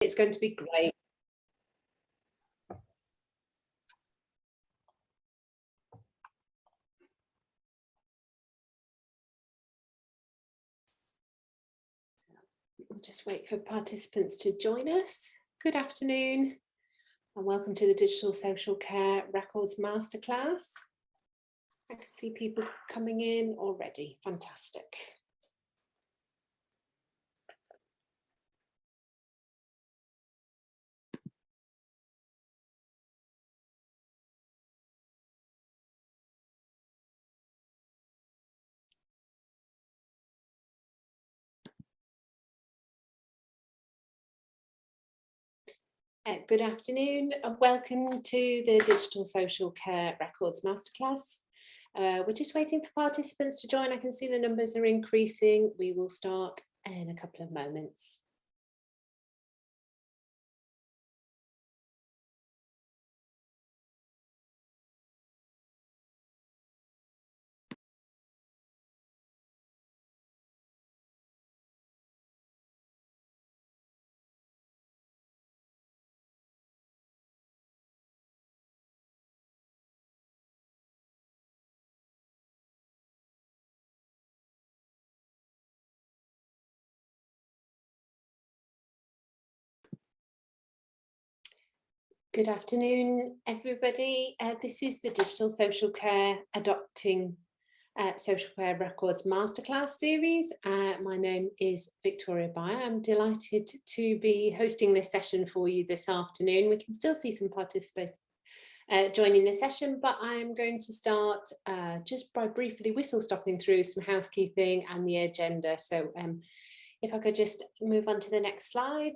It's going to be great. We'll just wait for participants to join us. Good afternoon and welcome to the Digital Social Care Records Masterclass. I can see people coming in already. Fantastic. Good afternoon and welcome to the Digital Social Care Records Masterclass. We're just waiting for participants to join. I can see the numbers are increasing. We will start in a couple of moments. Good afternoon, everybody. This is the Digital Social Care Adopting Social Care Records Masterclass series. My name is Victoria Beyer. I'm delighted to be hosting this session for you this afternoon. We can still see some participants joining the session, but I'm going to start just by briefly whistle stopping through some housekeeping and the agenda. So if I could just move on to the next slide.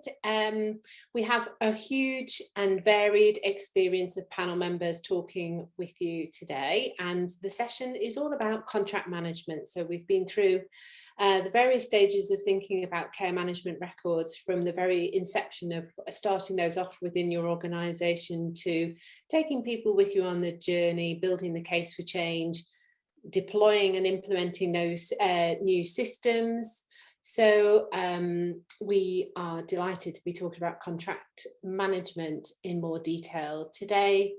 We have a huge and varied experience of panel members talking with you today, and the session is all about contract management. So we've been through the various stages of thinking about care management records, from the very inception of starting those off within your organisation to taking people with you on the journey, building the case for change, deploying and implementing those new systems. So we are delighted to be talking about contract management in more detail today.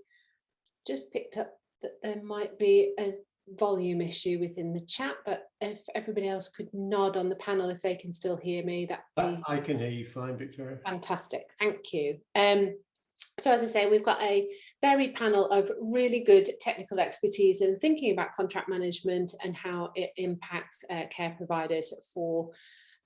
Just picked up that there might be a volume issue within the chat, but if everybody else could nod on the panel if they can still hear me, that would be... I can hear you fine, Victoria. Fantastic, thank you. So as I say, we've got a varied panel of really good technical expertise in thinking about contract management and how it impacts care providers for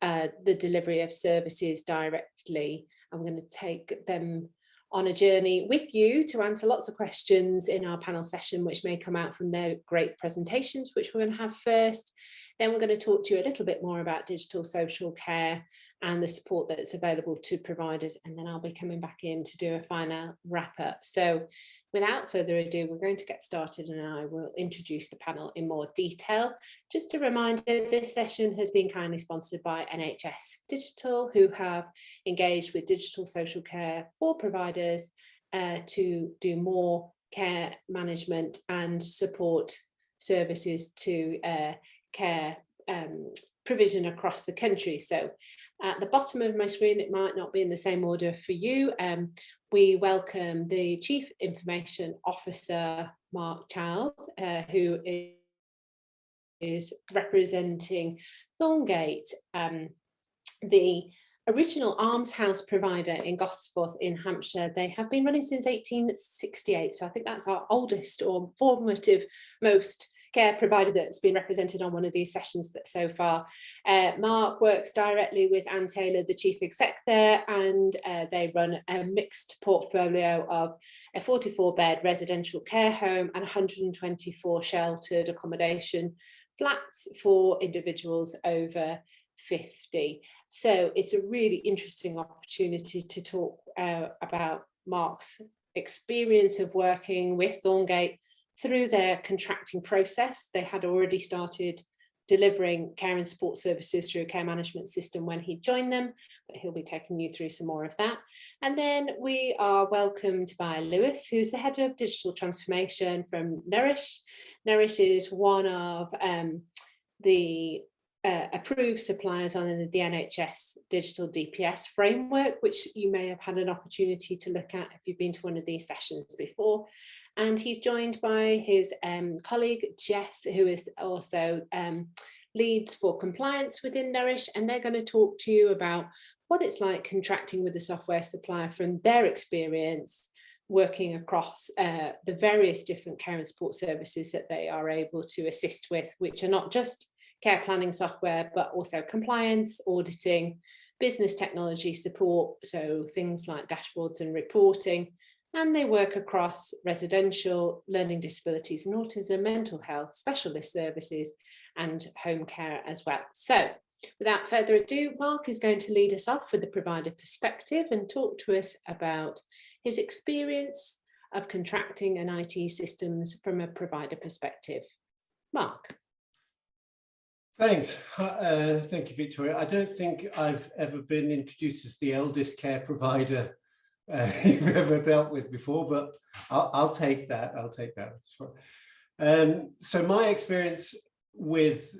the delivery of services directly. I'm going to take them on a journey with you to answer lots of questions in our panel session, which may come out from their great presentations, which we're going to have first. Then we're going to talk to you a little bit more about digital social care and the support that's available to providers, and then I'll be coming back in to do a final wrap up. So without further ado, we're going to get started and I will introduce the panel in more detail. Just a reminder, this session has been kindly sponsored by NHS Digital, who have engaged with digital social care for providers to do more care management and support services to care provision across the country. So at the bottom of my screen, it might not be in the same order for you. We welcome the Chief Information Officer, Mark Child, who is representing Thorngate, the original almshouse provider in Gosforth in Hampshire. They have been running since 1868, so I think that's our oldest or formative most care provider that's been represented on one of these sessions so far. Mark works directly with Anne Taylor, the chief exec there, and they run a mixed portfolio of a 44-bed residential care home and 124 sheltered accommodation flats for individuals over 50. So it's a really interesting opportunity to talk about Mark's experience of working with Thorngate through their contracting process. They had already started delivering care and support services through a care management system when he joined them, but he'll be taking you through some more of that. And then we are welcomed by Lewis, who's the head of digital transformation from Nourish. Nourish is one of the approved suppliers on the NHS digital DPS framework, which you may have had an opportunity to look at if you've been to one of these sessions before. And he's joined by his colleague Jess, who is also leads for compliance within Nourish, and they're going to talk to you about what it's like contracting with a software supplier from their experience working across the various different care and support services that they are able to assist with, which are not just care planning software, but also compliance, auditing, business technology support, so things like dashboards and reporting. And they work across residential, learning disabilities and autism, mental health, specialist services, and home care as well. So without further ado, Mark is going to lead us off with the provider perspective and talk to us about his experience of contracting and IT systems from a provider perspective. Mark. Thanks. Thank you, Victoria. I don't think I've ever been introduced as the eldest care provider you've ever dealt with before, but I'll take that. I'll take that. So my experience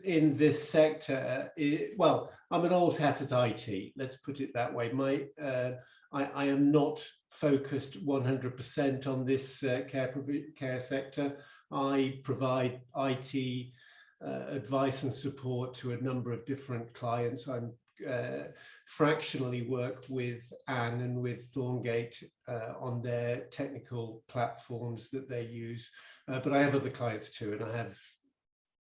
in this sector well, I'm an old hat at IT, let's put it that way. I am not focused 100% on this care sector. I provide IT advice and support to a number of different clients. I'm fractionally work with Anne and with Thorngate on their technical platforms that they use, but I have other clients too, and I have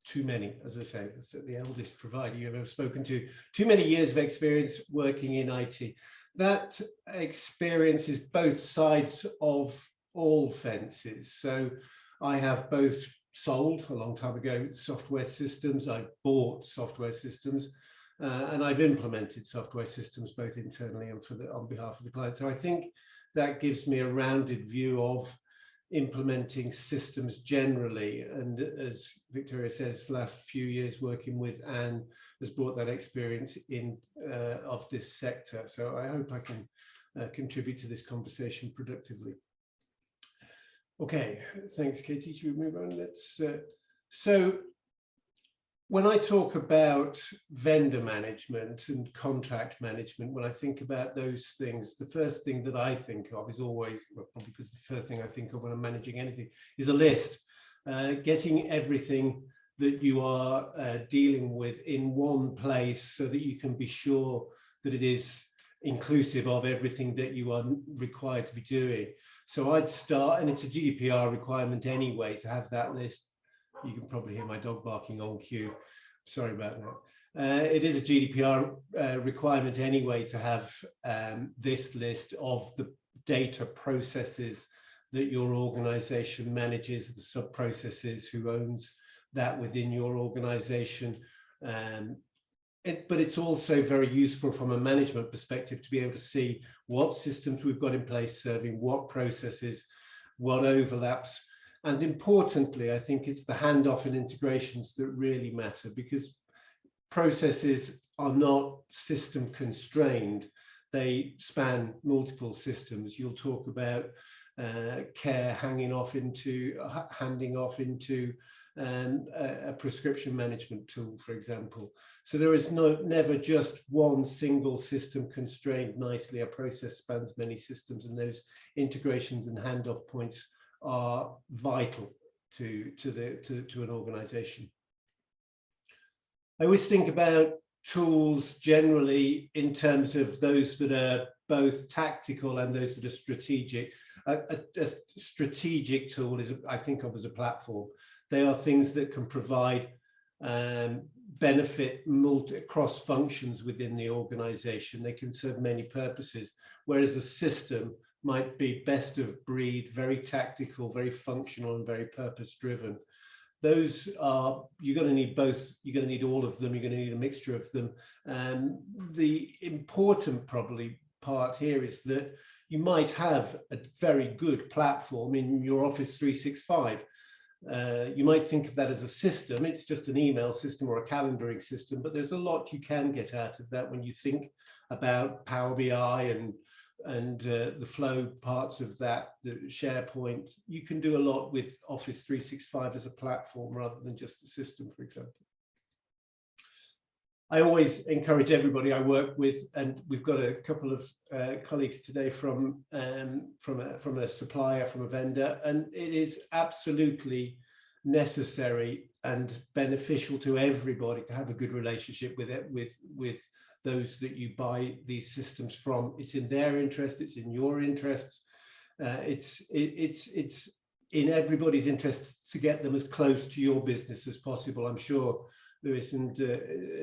too many, as I say, the eldest provider you've ever spoken to, too many years of experience working in IT. That experience is both sides of all fences. So I have both sold a long time ago software systems, I've bought software systems, and I've implemented software systems both internally and on behalf of the client. So I think that gives me a rounded view of implementing systems generally. And as Victoria says, last few years working with Anne has brought that experience in of this sector. So I hope I can contribute to this conversation productively. Okay, thanks, Katie. Should we move on? So when I talk about vendor management and contract management, when I think about those things, the first thing that I think of is always, well, probably because the first thing I think of when I'm managing anything is a list. Getting everything that you are dealing with in one place so that you can be sure that it is inclusive of everything that you are required to be doing. So I'd start, and it's a GDPR requirement anyway to have that list. You can probably hear my dog barking on cue. Sorry about that. It is a GDPR requirement anyway to have this list of the data processes that your organization manages, the sub-processes, who owns that within your organization. But it's also very useful from a management perspective to be able to see what systems we've got in place serving what processes, what overlaps. And importantly, I think it's the handoff and integrations that really matter, because processes are not system constrained. They span multiple systems. You'll talk about care handing off into a prescription management tool, for example. So there is never just one single system constrained nicely. A process spans many systems, and those integrations and handoff points are vital to an organization. I always think about tools generally in terms of those that are both tactical and those that are strategic. A strategic tool is, I think of as a platform. They are things that can provide benefit cross functions within the organization. They can serve many purposes, whereas a system might be best of breed, very tactical, very functional, and very purpose driven. Those are, you're going to need both. You're going to need all of them. You're going to need a mixture of them. The important probably part here is that you might have a very good platform in your Office 365. You might think of that as a system. It's just an email system or a calendaring system, but there's a lot you can get out of that when you think about Power BI and the flow parts of that, the SharePoint. You can do a lot with Office 365 as a platform rather than just a system, for example. I always encourage everybody I work with, and we've got a couple of colleagues today from a supplier, from a vendor, and it is absolutely necessary and beneficial to everybody to have a good relationship with it, with those that you buy these systems from. It's in their interest, it's in your interests, it's in everybody's interests to get them as close to your business as possible. I'm sure Lewis and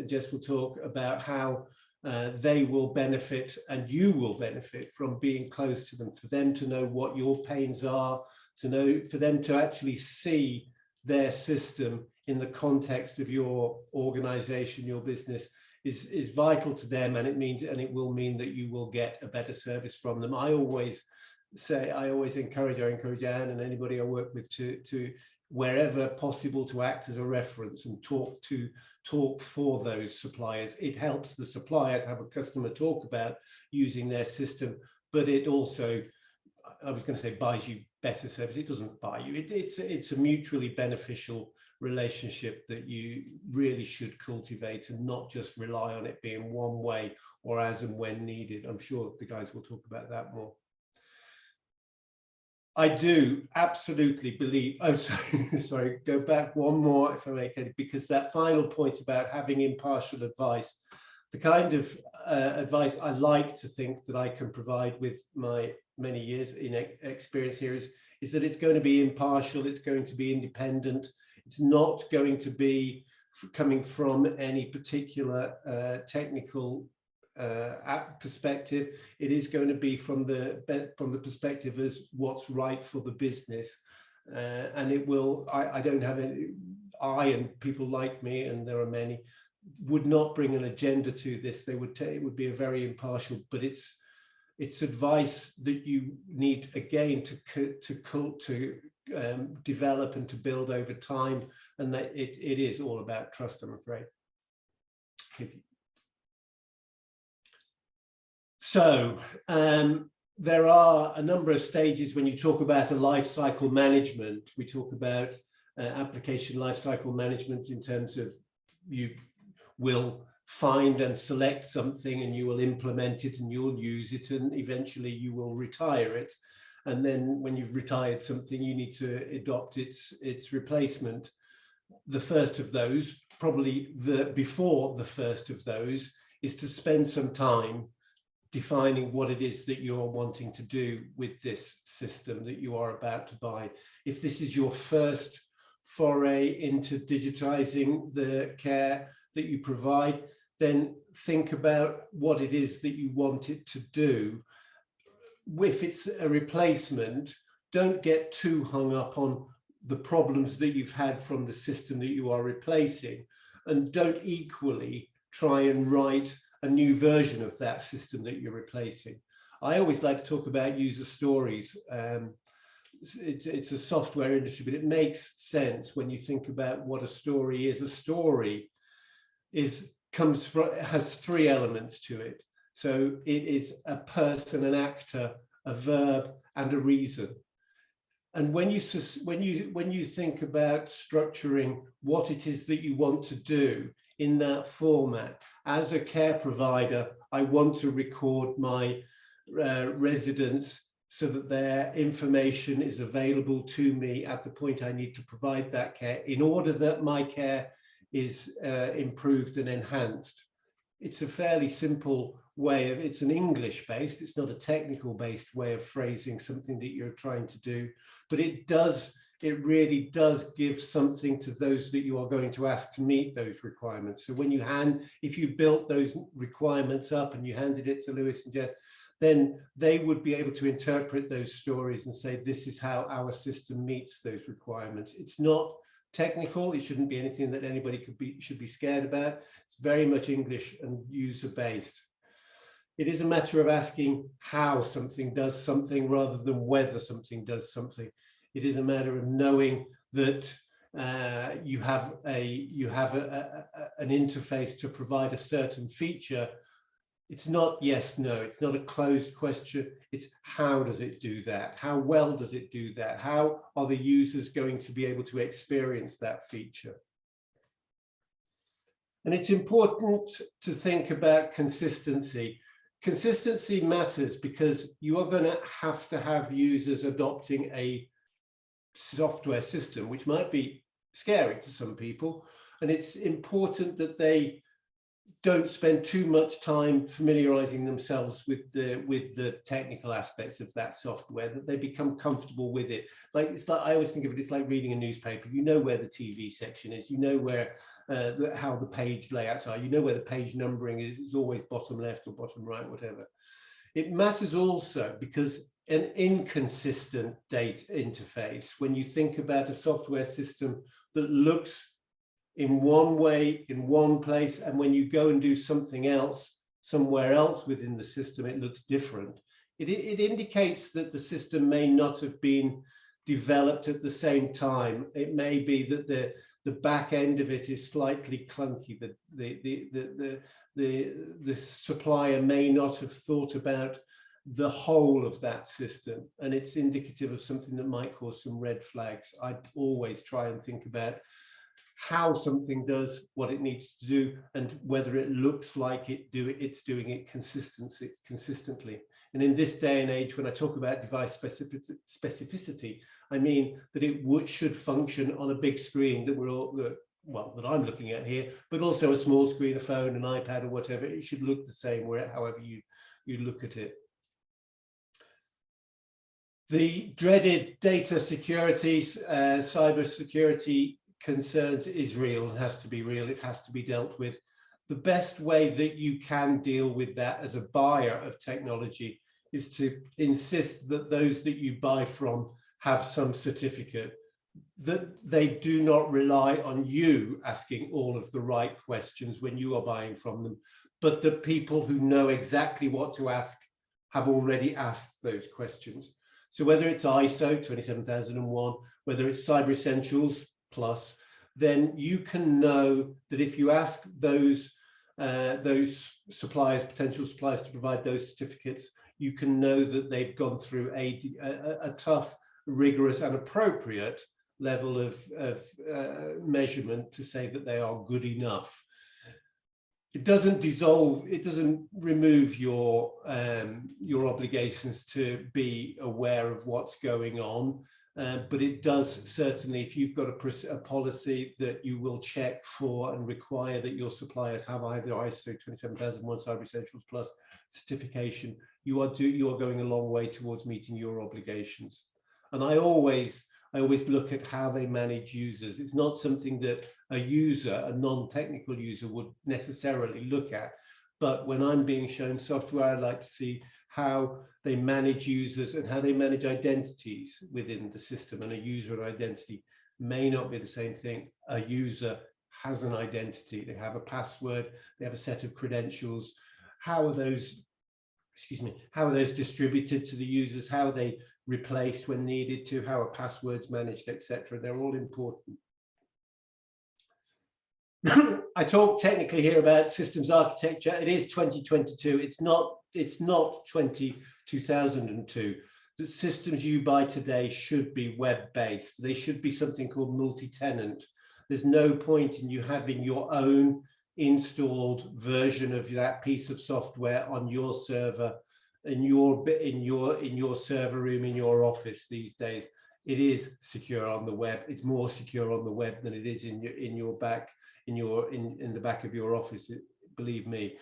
Jess will talk about how they will benefit and you will benefit from being close to them, for them to know what your pains are, to know, for them to actually see their system in the context of your organization, your business is vital to them, and it will mean that you will get a better service from them. I always encourage Anne and anybody I work with to wherever possible to act as a reference and talk for those suppliers. It helps the supplier to have a customer talk about using their system, but it also, I was going to say, buys you better service. It doesn't buy you. It's a mutually beneficial relationship that you really should cultivate and not just rely on it being one way or as and when needed. I'm sure the guys will talk about that more. I do absolutely believe, oh, sorry, go back one more if I may, Katie, because that final point about having impartial advice, the kind of advice I like to think that I can provide with my many years in experience here is that it's going to be impartial, it's going to be independent, it's not going to be coming from any particular technical perspective. It is going to be from the perspective as what's right for the business, and it will. I don't have any. I and people like me, and there are many, would not bring an agenda to this. They would it would be a very impartial, but it's advice that you need again to develop and to build over time, and that it is all about trust, I'm afraid. So there are a number of stages when you talk about a life cycle management. We talk about application life cycle management in terms of you will find and select something and you will implement it and you'll use it and eventually you will retire it. And then when you've retired something, you need to adopt its replacement. The first of those, probably before the first of those, is to spend some time defining what it is that you're wanting to do with this system that you are about to buy. If this is your first foray into digitizing the care that you provide, then think about what it is that you want it to do. If it's a replacement, don't get too hung up on the problems that you've had from the system that you are replacing, and don't equally try and write a new version of that system that you're replacing. I always like to talk about user stories. It's a software industry, but it makes sense when you think about what a story is. A story has three elements to it. So it is a person, an actor, a verb, and a reason. And when you think about structuring what it is that you want to do in that format, as a care provider, I want to record my residents so that their information is available to me at the point I need to provide that care in order that my care is improved and enhanced. It's a fairly simple way of, it's an English-based, it's not a technical-based way of phrasing something that you're trying to do, but it really does give something to those that you are going to ask to meet those requirements. So when if you built those requirements up and you handed it to Lewis and Jess, then they would be able to interpret those stories and say, this is how our system meets those requirements. It's not technical. It shouldn't be anything that anybody should be scared about. It's very much English and user-based. It is a matter of asking how something does something rather than whether something does something. It is a matter of knowing that you have an interface to provide a certain feature. It's not yes, no, it's not a closed question. It's how does it do that? How well does it do that? How are the users going to be able to experience that feature? And it's important to think about consistency. Consistency matters because you are going to have users adopting a software system, which might be scary to some people. And it's important that they don't spend too much time familiarizing themselves with the technical aspects of that software, that they become comfortable with it. Like, it's like, I always think of it, it's like reading a newspaper. You know where the TV section is, you know where how the page layouts are, you know where the page numbering is. It's always bottom left or bottom right, whatever. It matters also because an inconsistent data interface, when you think about a software system that looks in one way, in one place, and when you go and do something else, somewhere else within the system, it looks different. It indicates that the system may not have been developed at the same time. It may be that the back end of it is slightly clunky. The supplier may not have thought about the whole of that system, and it's indicative of something that might cause some red flags. I always try and think about how something does what it needs to do and whether it looks like it's doing it consistently. And in this day and age, when I talk about device specificity, I mean that it should function on a big screen that we're all, that I'm looking at here, but also a small screen, a phone, an iPad, or whatever. It should look the same however you look at it. The dreaded data security, cyber security concerns is real and has to be real. It has to be dealt with. The best way that you can deal with that as a buyer of technology is to insist that those that you buy from have some certificate, that they do not rely on you asking all of the right questions when you are buying from them, but the people who know exactly what to ask have already asked those questions. So whether it's ISO 27001, whether it's Cyber Essentials Plus, then you can know that if you ask those suppliers, potential suppliers, to provide those certificates, you can know that they've gone through a tough, rigorous and appropriate level of measurement to say that they are good enough. It doesn't dissolve, it doesn't remove your obligations to be aware of what's going on, but it does certainly, if you've got a policy that you will check for and require that your suppliers have either ISO 27001 Cyber Essentials Plus certification, you are going a long way towards meeting your obligations. And I always look at how they manage users. It's not something that a user, a non-technical user, would necessarily look at. But when I'm being shown software, I like to see how they manage users and how they manage identities within the system. And a user and identity may not be the same thing. A user has an identity. They have a password. They have a set of credentials. How are those, how are those distributed to the users? How are they replaced when needed to? How are passwords managed, etc.? They're all important. I talk technically here about systems architecture. It is 2022. It's not 2002. The systems you buy today should be web-based. They should be something called multi-tenant. There's no point in you having your own installed version of that piece of software on your server, in your server room, in your office these days. It is secure on the web. It's more secure on the web than it is in the back of your office. Believe me,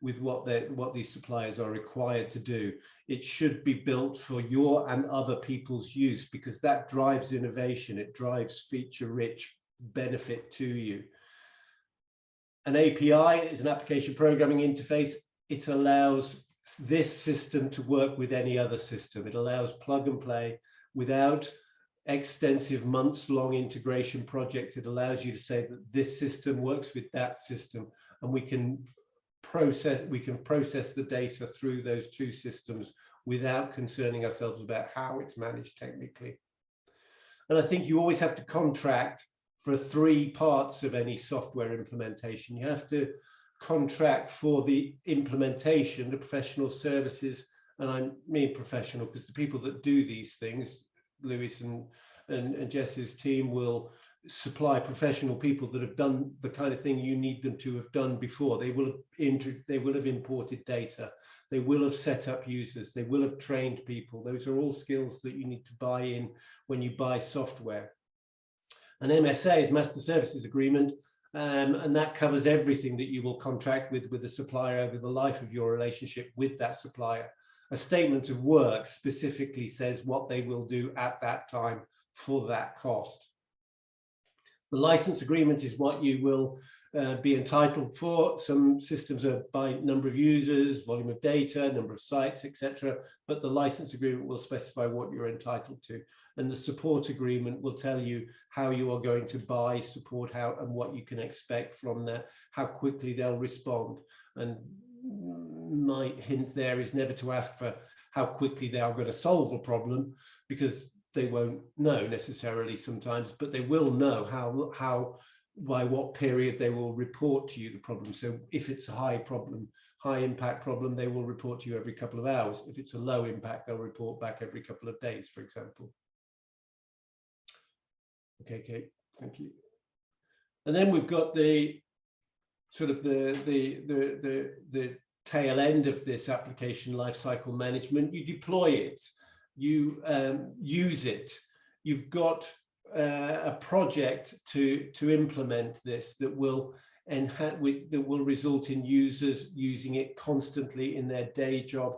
with what these suppliers are required to do, it should be built for your and other people's use, because that drives innovation. It drives feature-rich benefit to you. An API is an application programming interface. It allows this system to work with any other system. It allows plug and play without extensive months-long integration projects. It allows you to say that this system works with that system, and we can process the data through those two systems without concerning ourselves about how it's managed technically. And I think you always have to contract for 3 parts of any software implementation. You have to contract for the implementation, the professional services, and I mean professional because the people that do these things, Lewis and Jess's team, will supply professional people that have done the kind of thing you need them to have done before. They will have imported data. They will have set up users. They will have trained people. Those are all skills that you need to buy in when you buy software. An MSA is Master Services Agreement, and that covers everything that you will contract with a supplier over the life of your relationship with that supplier. A statement of work specifically says what they will do at that time for that cost. The license agreement is what you will be entitled for. Some systems are by number of users, volume of data, number of sites, etc. But the license agreement will specify what you're entitled to. And the support agreement will tell you how you are going to buy support, how and what you can expect from that, how quickly they'll respond. And my hint there is never to ask for how quickly they are going to solve a problem, because they won't know necessarily sometimes, but they will know how by what period they will report to you the problem. So if it's a high impact problem, they will report to you every couple of hours. If it's a low impact, they'll report back every couple of days, for example. Okay, Kate, thank you. And then we've got the sort of the tail end of this application lifecycle management. You deploy it. You use it. You've got a project to implement this that will result in users using it constantly in their day job.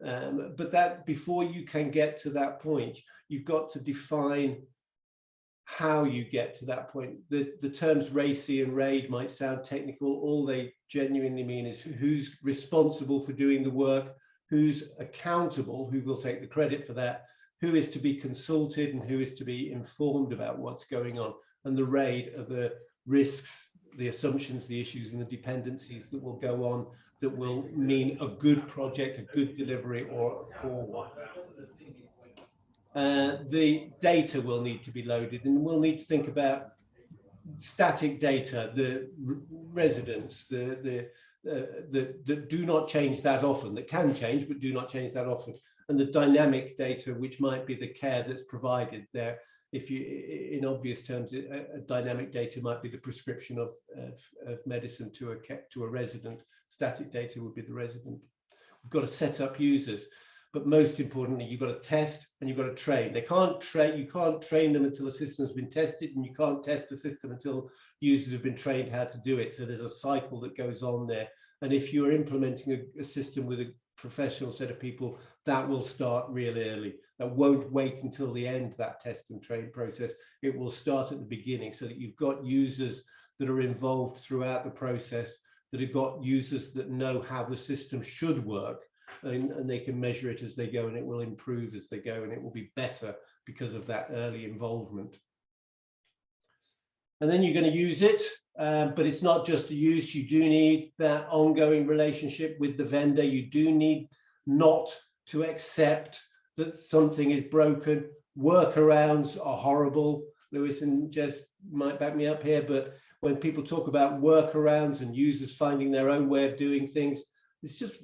But that before you can get to that point, you've got to define how you get to that point. The terms RACI and RAID might sound technical. All they genuinely mean is who's responsible for doing the work, who's accountable, who will take the credit for that, who is to be consulted, and who is to be informed about what's going on. And the RAID are the risks, the assumptions, the issues, and the dependencies that will go on that will mean a good project, a good delivery, or a poor one. The data will need to be loaded, and we'll need to think about static data, the residents, that do not change that often, that can change but do not change that often, and the dynamic data, which might be the care that's provided there. If you, in obvious terms, a dynamic data might be the prescription of medicine to a resident. Static data would be the resident. We've got to set up users, but most importantly, you've got to test and you've got to train. You can't train them until the system's been tested, and you can't test the system until users have been trained how to do it. So there's a cycle that goes on there. And if you're implementing a system with a professional set of people, that will start real early. That won't wait until the end, that test and train process. It will start at the beginning, so that you've got users that are involved throughout the process, that have got users that know how the system should work, and they can measure it as they go, and it will improve as they go, and it will be better because of that early involvement. And then you're going to use it, but it's not just a use. You do need that ongoing relationship with the vendor. You do need not to accept that something is broken. Workarounds are horrible. Lewis and Jez might back me up here, but when people talk about workarounds and users finding their own way of doing things, it's just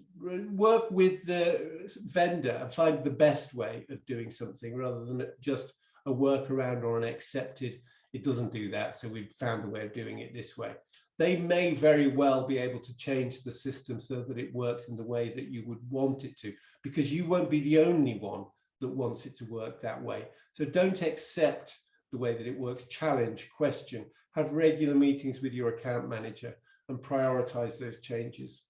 work with the vendor and find the best way of doing something, rather than just a workaround or an accepted, it doesn't do that, so we've found a way of doing it this way. They may very well be able to change the system so that it works in the way that you would want it to, because you won't be the only one that wants it to work that way. So don't accept the way that it works. Challenge, question, have regular meetings with your account manager and prioritize those changes.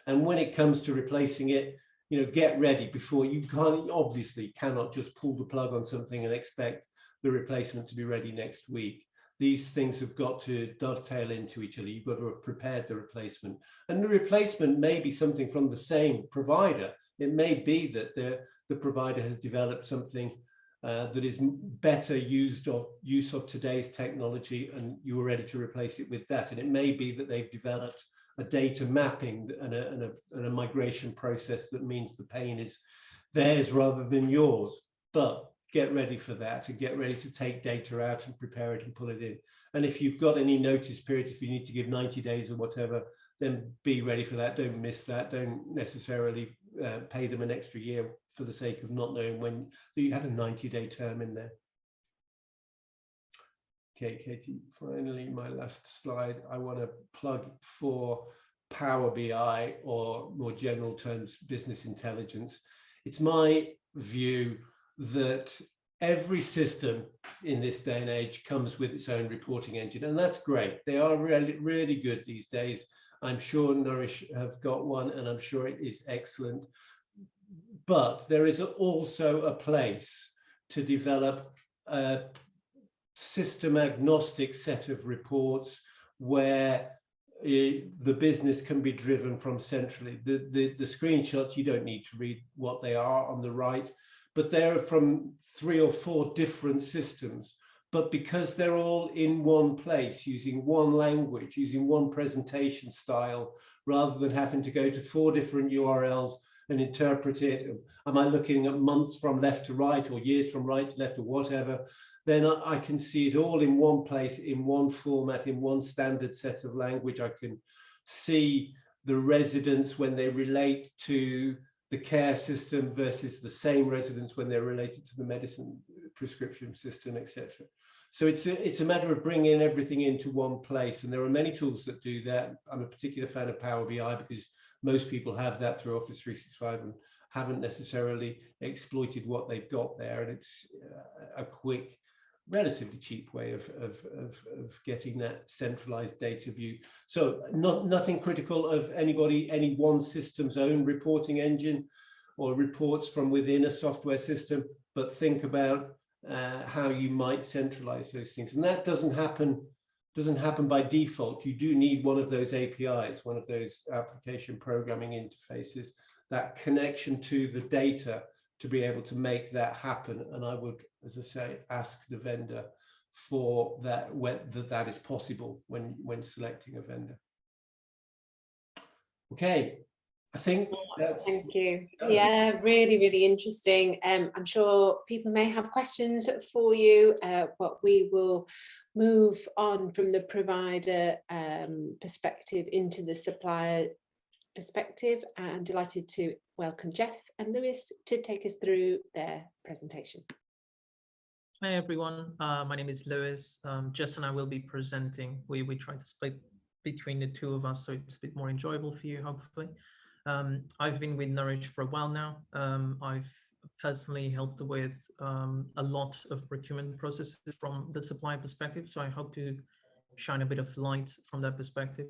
And when it comes to replacing it, get ready before you obviously cannot just pull the plug on something and expect the replacement to be ready next week. These things have got to dovetail into each other. You've got to have prepared the replacement. And the replacement may be something from the same provider. It may be that the provider has developed something that is better use of today's technology, and you are ready to replace it with that. And it may be that they've developed a data mapping and a migration process that means the pain is theirs rather than yours. But get ready for that, and get ready to take data out and prepare it and pull it in. And if you've got any notice periods, if you need to give 90 days or whatever, then be ready for that. Don't miss that. Don't necessarily pay them an extra year for the sake of not knowing when you had a 90-day term in there. Okay, Katie, finally, my last slide. I want to plug for Power BI, or more general terms, business intelligence. It's my view that every system in this day and age comes with its own reporting engine, and that's great. They are really, really good these days. I'm sure Nourish have got one, and I'm sure it is excellent. But there is also a place to develop a system agnostic set of reports where the business can be driven from centrally. The screenshots, you don't need to read what they are on the right, but they're from 3 or 4 different systems. But because they're all in one place, using one language, using one presentation style, rather than having to go to 4 different URLs and interpret it, am I looking at months from left to right, or years from right to left, or whatever, then I can see it all in one place, in one format, in one standard set of language. I can see the residents when they relate to the care system versus the same residents when they're related to the medicine prescription system, etc. So it's a matter of bringing everything into one place, and there are many tools that do that. I'm a particular fan of Power BI because most people have that through Office 365 and haven't necessarily exploited what they've got there, and it's a quick, relatively cheap way of getting that centralized data view. So nothing critical of any one system's own reporting engine or reports from within a software system, but think about how you might centralize those things. And that doesn't happen by default. You do need one of those APIs, one of those application programming interfaces, that connection to the data to be able to make that happen. And I would, as I say, ask the vendor for that, whether that is possible when selecting a vendor. Okay, I think that's... Thank you. Yeah, really, really interesting. I'm sure people may have questions for you, but we will move on from the provider perspective into the supplier perspective. I'm delighted to welcome Jess and Lewis to take us through their presentation. Hi everyone, my name is Lewis. Jess and I will be presenting. We try to split between the two of us so it's a bit more enjoyable for you, hopefully. I've been with Nourish for a while now. I've personally helped with a lot of procurement processes from the supplier perspective, so I hope to shine a bit of light from that perspective.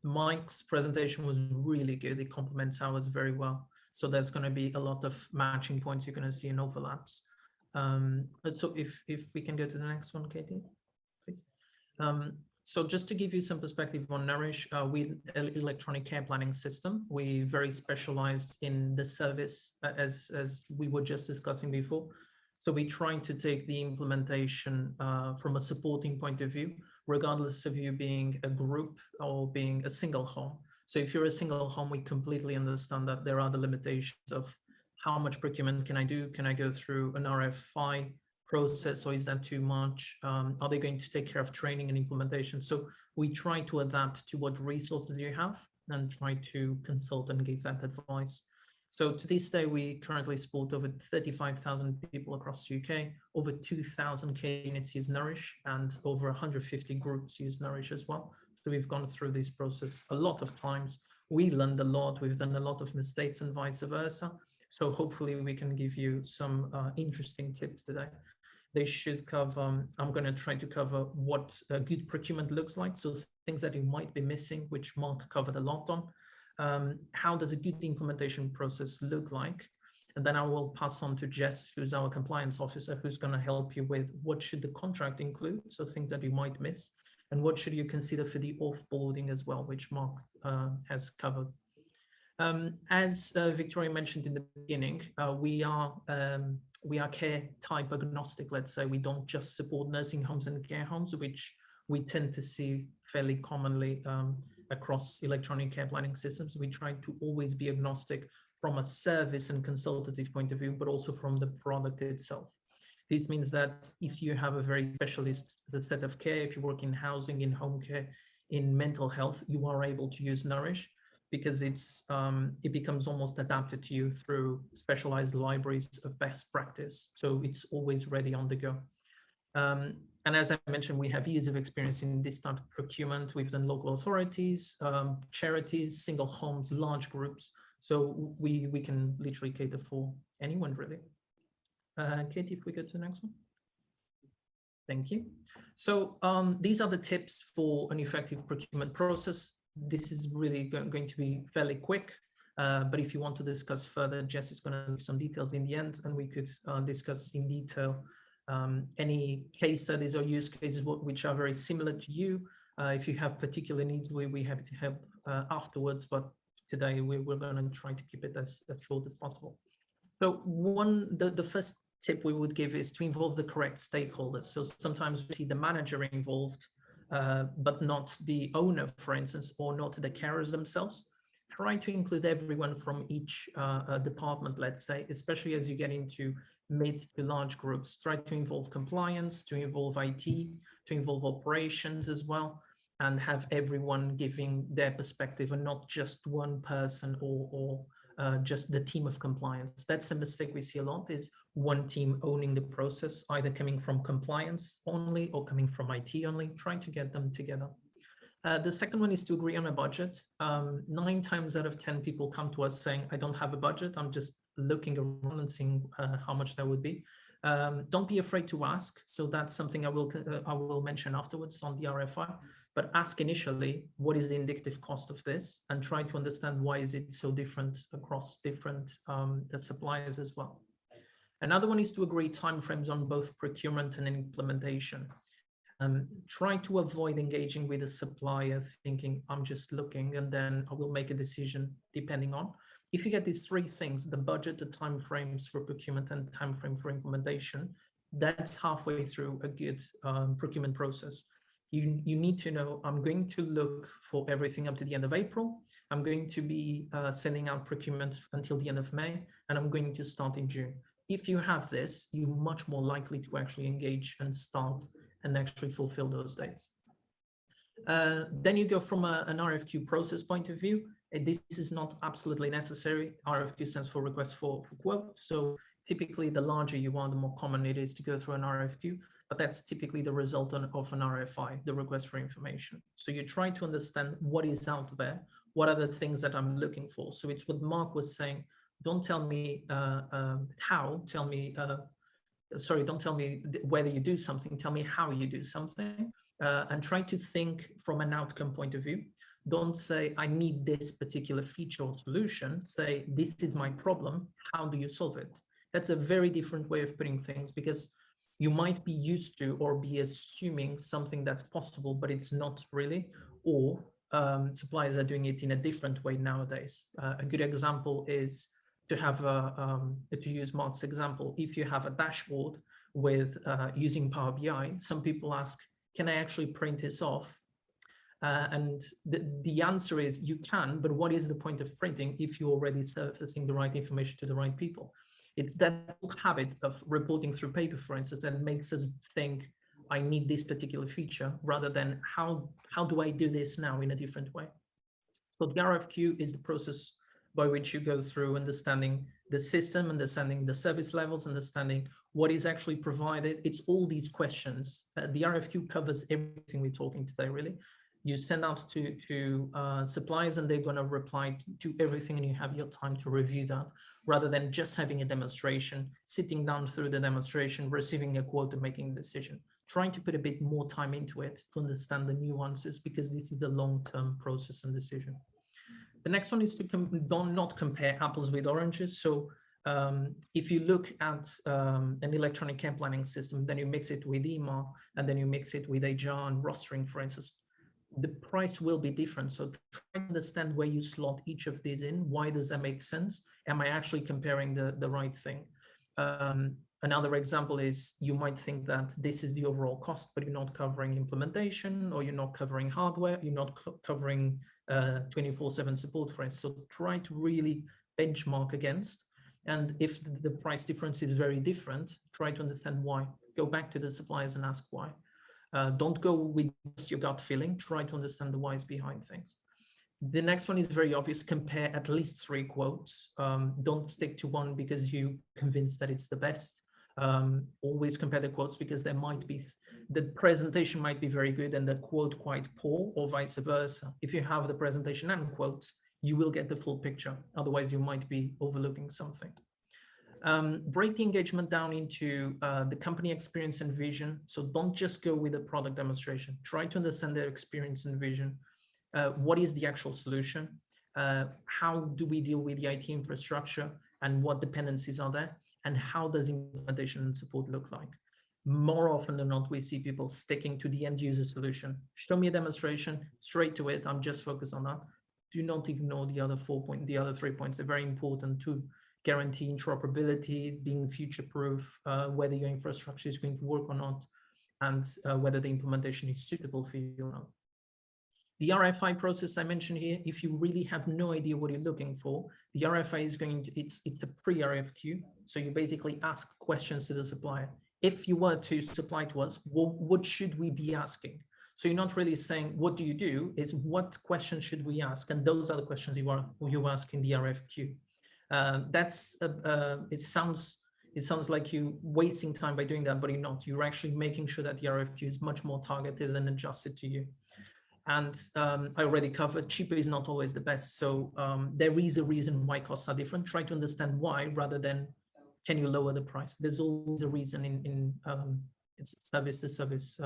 Mike's presentation was really good. It complements ours very well. So there's going to be a lot of matching points you're going to see in overlaps. So if we can go to the next one, Katie, please. So just to give you some perspective on Nourish, with electronic care planning system, we very specialized in the service as we were just discussing before. So we're trying to take the implementation from a supporting point of view, regardless of you being a group or being a single home. So if you're a single home, we completely understand that there are the limitations of how much procurement can I do? Can I go through an RFI process, or is that too much? Are they going to take care of training and implementation? So we try to adapt to what resources you have and try to consult and give that advice. So to this day, we currently support over 35,000 people across the UK, over 2,000 care units use Nourish, and over 150 groups use Nourish as well. So we've gone through this process a lot of times. We learned a lot, we've done a lot of mistakes and vice versa. So hopefully we can give you some interesting tips today. They should cover, I'm going to try to cover what good procurement looks like. So things that you might be missing, which Mark covered a lot on. How does a good implementation process look like? And then I will pass on to Jess, who's our compliance officer, who's going to help you with what should the contract include, so things that you might miss, and what should you consider for the offboarding as well, which Mark has covered. As Victoria mentioned in the beginning, we are care type agnostic, let's say. We don't just support nursing homes and care homes, which we tend to see fairly commonly across electronic care planning systems. We try to always be agnostic from a service and consultative point of view, but also from the product itself. This means that if you have a very specialist set of care, if you work in housing, in home care, in mental health, you are able to use Nourish, because it becomes almost adapted to you through specialized libraries of best practice. So it's always ready on the go. And as I mentioned, we have years of experience in this type of procurement. We've done local authorities, charities, single homes, large groups. So we can literally cater for anyone, really. Katie, if we go to the next one. Thank you. So these are the tips for an effective procurement process. This is really going to be fairly quick. But if you want to discuss further, Jess is going to give some details in the end, and we could discuss in detail any case studies or use cases which are very similar to you. If you have particular needs, we're happy to help afterwards, but today we're going to try to keep it as short as possible. So the first tip we would give is to involve the correct stakeholders. So sometimes we see the manager involved, but not the owner, for instance, or not the carers themselves. Try to include everyone from each department, let's say, especially as you get into mid to large groups. Try to involve compliance, to involve IT, to involve operations as well, and have everyone giving their perspective and not just one person or just the team of compliance. That's a mistake we see a lot, is one team owning the process, either coming from compliance only or coming from IT only, trying to get them together. The second one is to agree on a budget. 9 times out of 10 people come to us saying, I don't have a budget, I'm just looking around and seeing how much that would be. Don't be afraid to ask. So that's something I will mention afterwards on the RFI, but ask initially, what is the indicative cost of this, and try to understand why is it so different across different suppliers as well. Another one is to agree timeframes on both procurement and implementation. Try to avoid engaging with a supplier thinking, I'm just looking and then I will make a decision depending on. If you get these 3 things, the budget, the timeframes for procurement and timeframe for implementation, that's halfway through a good procurement process. You need to know, I'm going to look for everything up to the end of April. I'm going to be sending out procurement until the end of May, and I'm going to start in June. If you have this, you're much more likely to actually engage and start and actually fulfill those dates. Then you go from an RFQ process point of view. This is not absolutely necessary. RFQ stands for request for quote. So typically the larger you are, the more common it is to go through an RFQ, but that's typically the result of an RFI, the request for information. So you try to understand what is out there, what are the things that I'm looking for. So it's what Mark was saying, don't tell me how, tell me, sorry, don't tell me whether you do something, tell me how you do something, and try to think from an outcome point of view. Don't say, I need this particular feature or solution. Say, this is my problem, how do you solve it? That's a very different way of putting things, because you might be used to or be assuming something that's possible, but it's not really, or suppliers are doing it in a different way nowadays. A good example is to have to use Mark's example. If you have a dashboard with using Power BI, some people ask, can I actually print this off? And the answer is you can, but what is the point of printing if you're already surfacing the right information to the right people? It's that habit of reporting through paper, for instance, that makes us think, I need this particular feature, rather than how do I do this now in a different way? So the RFQ is the process by which you go through understanding the system, understanding the service levels, understanding what is actually provided. It's all these questions. The RFQ covers everything we're talking today, really. You send out to suppliers and they're going to reply to everything, and you have your time to review that, rather than just having a demonstration, sitting down through the demonstration, receiving a quote and making a decision. Trying to put a bit more time into it to understand the nuances, because this is the long-term process and decision. The next one is to not compare apples with oranges. So if you look at an electronic care planning system, then you mix it with EMA, and then you mix it with HR and rostering, for instance, the price will be different. So try to understand where you slot each of these in. Why does that make sense? Am I actually comparing the right thing? Another example is you might think that this is the overall cost, but you're not covering implementation, or you're not covering hardware, you're not covering 24/7 support, for instance. So try to really benchmark against. And if the price difference is very different, try to understand why. Go back to the suppliers and ask why. Don't go with just your gut feeling. Try to understand the whys behind things. The next one is very obvious. Compare at least 3 quotes. Don't stick to one because you're convinced that it's the best. Always compare the quotes, because there might be, the presentation might be very good and the quote quite poor, or vice versa. If you have the presentation and quotes, you will get the full picture. Otherwise, you might be overlooking something. Break the engagement down into the company experience and vision. So don't just go with a product demonstration. Try to understand their experience and vision. What is the actual solution? How do we deal with the IT infrastructure, and what dependencies are there? And how does implementation and support look like? More often than not, we see people sticking to the end user solution. Show me a demonstration, straight to it. I'm just focused on that. Do not ignore the other 3 points. They're very important to guarantee interoperability, being future-proof, whether your infrastructure is going to work or not, and whether the implementation is suitable for you or not. The RFI process I mentioned here, if you really have no idea what you're looking for, the RFI is going to, it's a pre-RFQ. So you basically ask questions to the supplier. If you were to supply to us, what should we be asking? So you're not really saying, what do you do? Is what questions should we ask? And those are the questions you ask in the RFQ. It sounds like you wasting time by doing that, but you're not. You're actually making sure that the RFQ is much more targeted and adjusted to you. And I already covered, cheaper is not always the best. So there is a reason why costs are different. Try to understand why, rather than can you lower the price. There's always a reason in it's service to service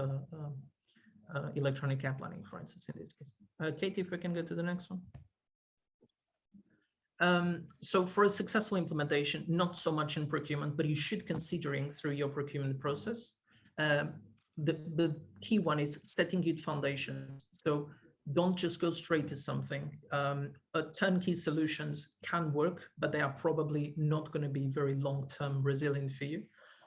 electronic care planning, for instance, in this case. Katie, if we can go to the next one. So for a successful implementation, not so much in procurement, but you should considering through your procurement process. The key one is setting good foundations. So don't just go straight to something. Turnkey solutions can work, but they are probably not going to be very long-term resilient for you.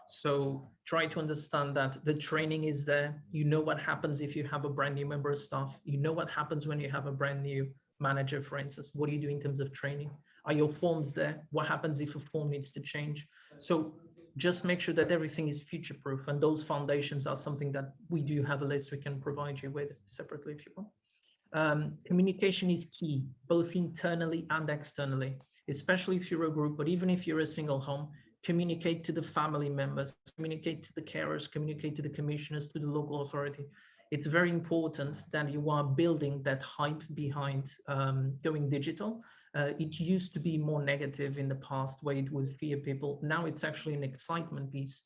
So try to understand that the training is there. You know what happens if you have a brand new member of staff. You know what happens when you have a brand new manager, for instance. What do you do in terms of training? Are your forms there? What happens if a form needs to change? So just make sure that everything is future-proof, and those foundations are something that we do have a list we can provide you with separately if you want. Communication is key, both internally and externally, especially if you're a group, but even if you're a single home, communicate to the family members, communicate to the carers, communicate to the commissioners, to the local authority. It's very important that you are building that hype behind going digital. It used to be more negative in the past, where it would fear people. Now it's actually an excitement piece.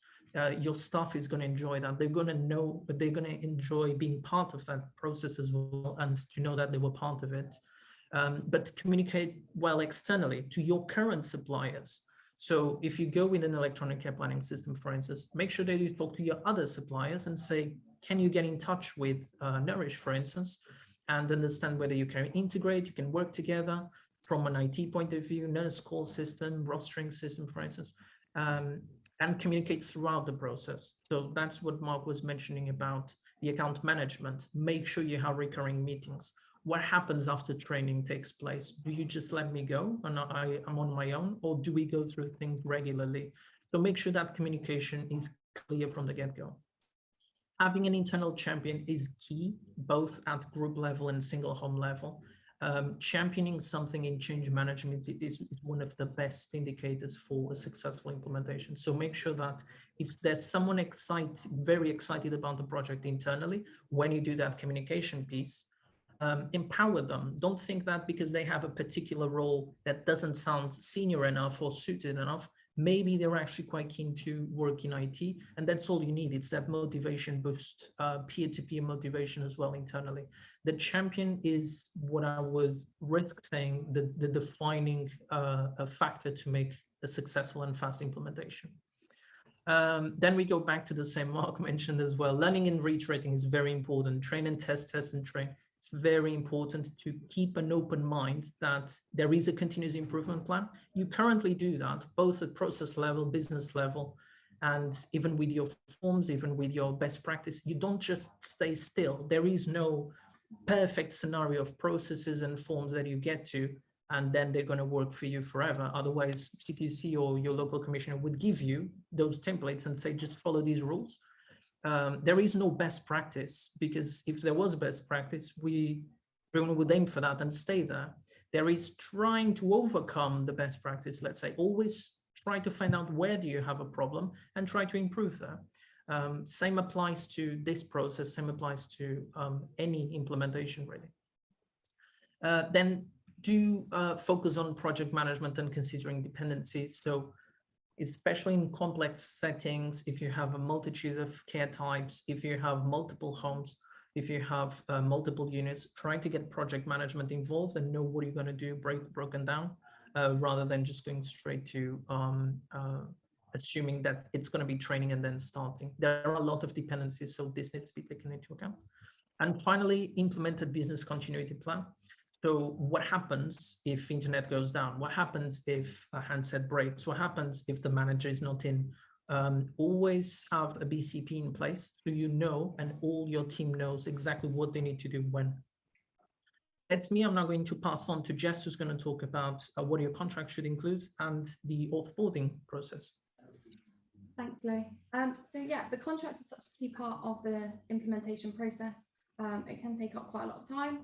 Your staff is going to enjoy that. They're going to know, but they're going to enjoy being part of that process as well, and to know that they were part of it. But communicate well externally to your current suppliers. So if you go with an electronic care planning system, for instance, make sure that you talk to your other suppliers and say, can you get in touch with Nourish, for instance, and understand whether you can integrate, you can work together from an IT point of view, nurse call system, rostering system, for instance, and communicate throughout the process. So that's what Mark was mentioning about the account management. Make sure you have recurring meetings. What happens after training takes place? Do you just let me go and I'm on my own, or do we go through things regularly? So make sure that communication is clear from the get-go. Having an internal champion is key, both at group level and single home level. Championing something in change management is one of the best indicators for a successful implementation. So make sure that if there's someone very excited about the project internally, when you do that communication piece, empower them. Don't think that because they have a particular role that doesn't sound senior enough or suited enough, maybe they're actually quite keen to work in IT, and that's all you need. It's that motivation boost, peer-to-peer motivation as well internally. The champion is what I would risk saying the defining factor to make a successful and fast implementation. Then we go back to the same Mark mentioned as well. Learning and reiterating is very important. Train and test and train. It's very important to keep an open mind that there is a continuous improvement plan. You currently do that, both at process level, business level, and even with your forms, even with your best practice. You don't just stay still. There is no perfect scenario of processes and forms that you get to, and then they're going to work for you forever. Otherwise, CQC or your local commissioner would give you those templates and say, just follow these rules. There is no best practice, because if there was a best practice, everyone would aim for that and stay there. There is trying to overcome the best practice, let's say, always try to find out where do you have a problem and try to improve that. Same applies to this process, same applies to any implementation really. Then do focus on project management and considering dependencies. So especially in complex settings, if you have a multitude of care types, if you have multiple homes, if you have multiple units, try to get project management involved and know what you're going to do broken down, rather than just going straight to assuming that it's going to be training and then starting. There are a lot of dependencies, so this needs to be taken into account. And finally, implement a business continuity plan. So what happens if internet goes down? What happens if a handset breaks? What happens if the manager is not in? Always have a BCP in place so you know, and all your team knows exactly what they need to do when. That's me. I'm now going to pass on to Jess, who's going to talk about what your contract should include and the offboarding process. Thanks, Lou. So yeah, the contract is such a key part of the implementation process. It can take up quite a lot of time.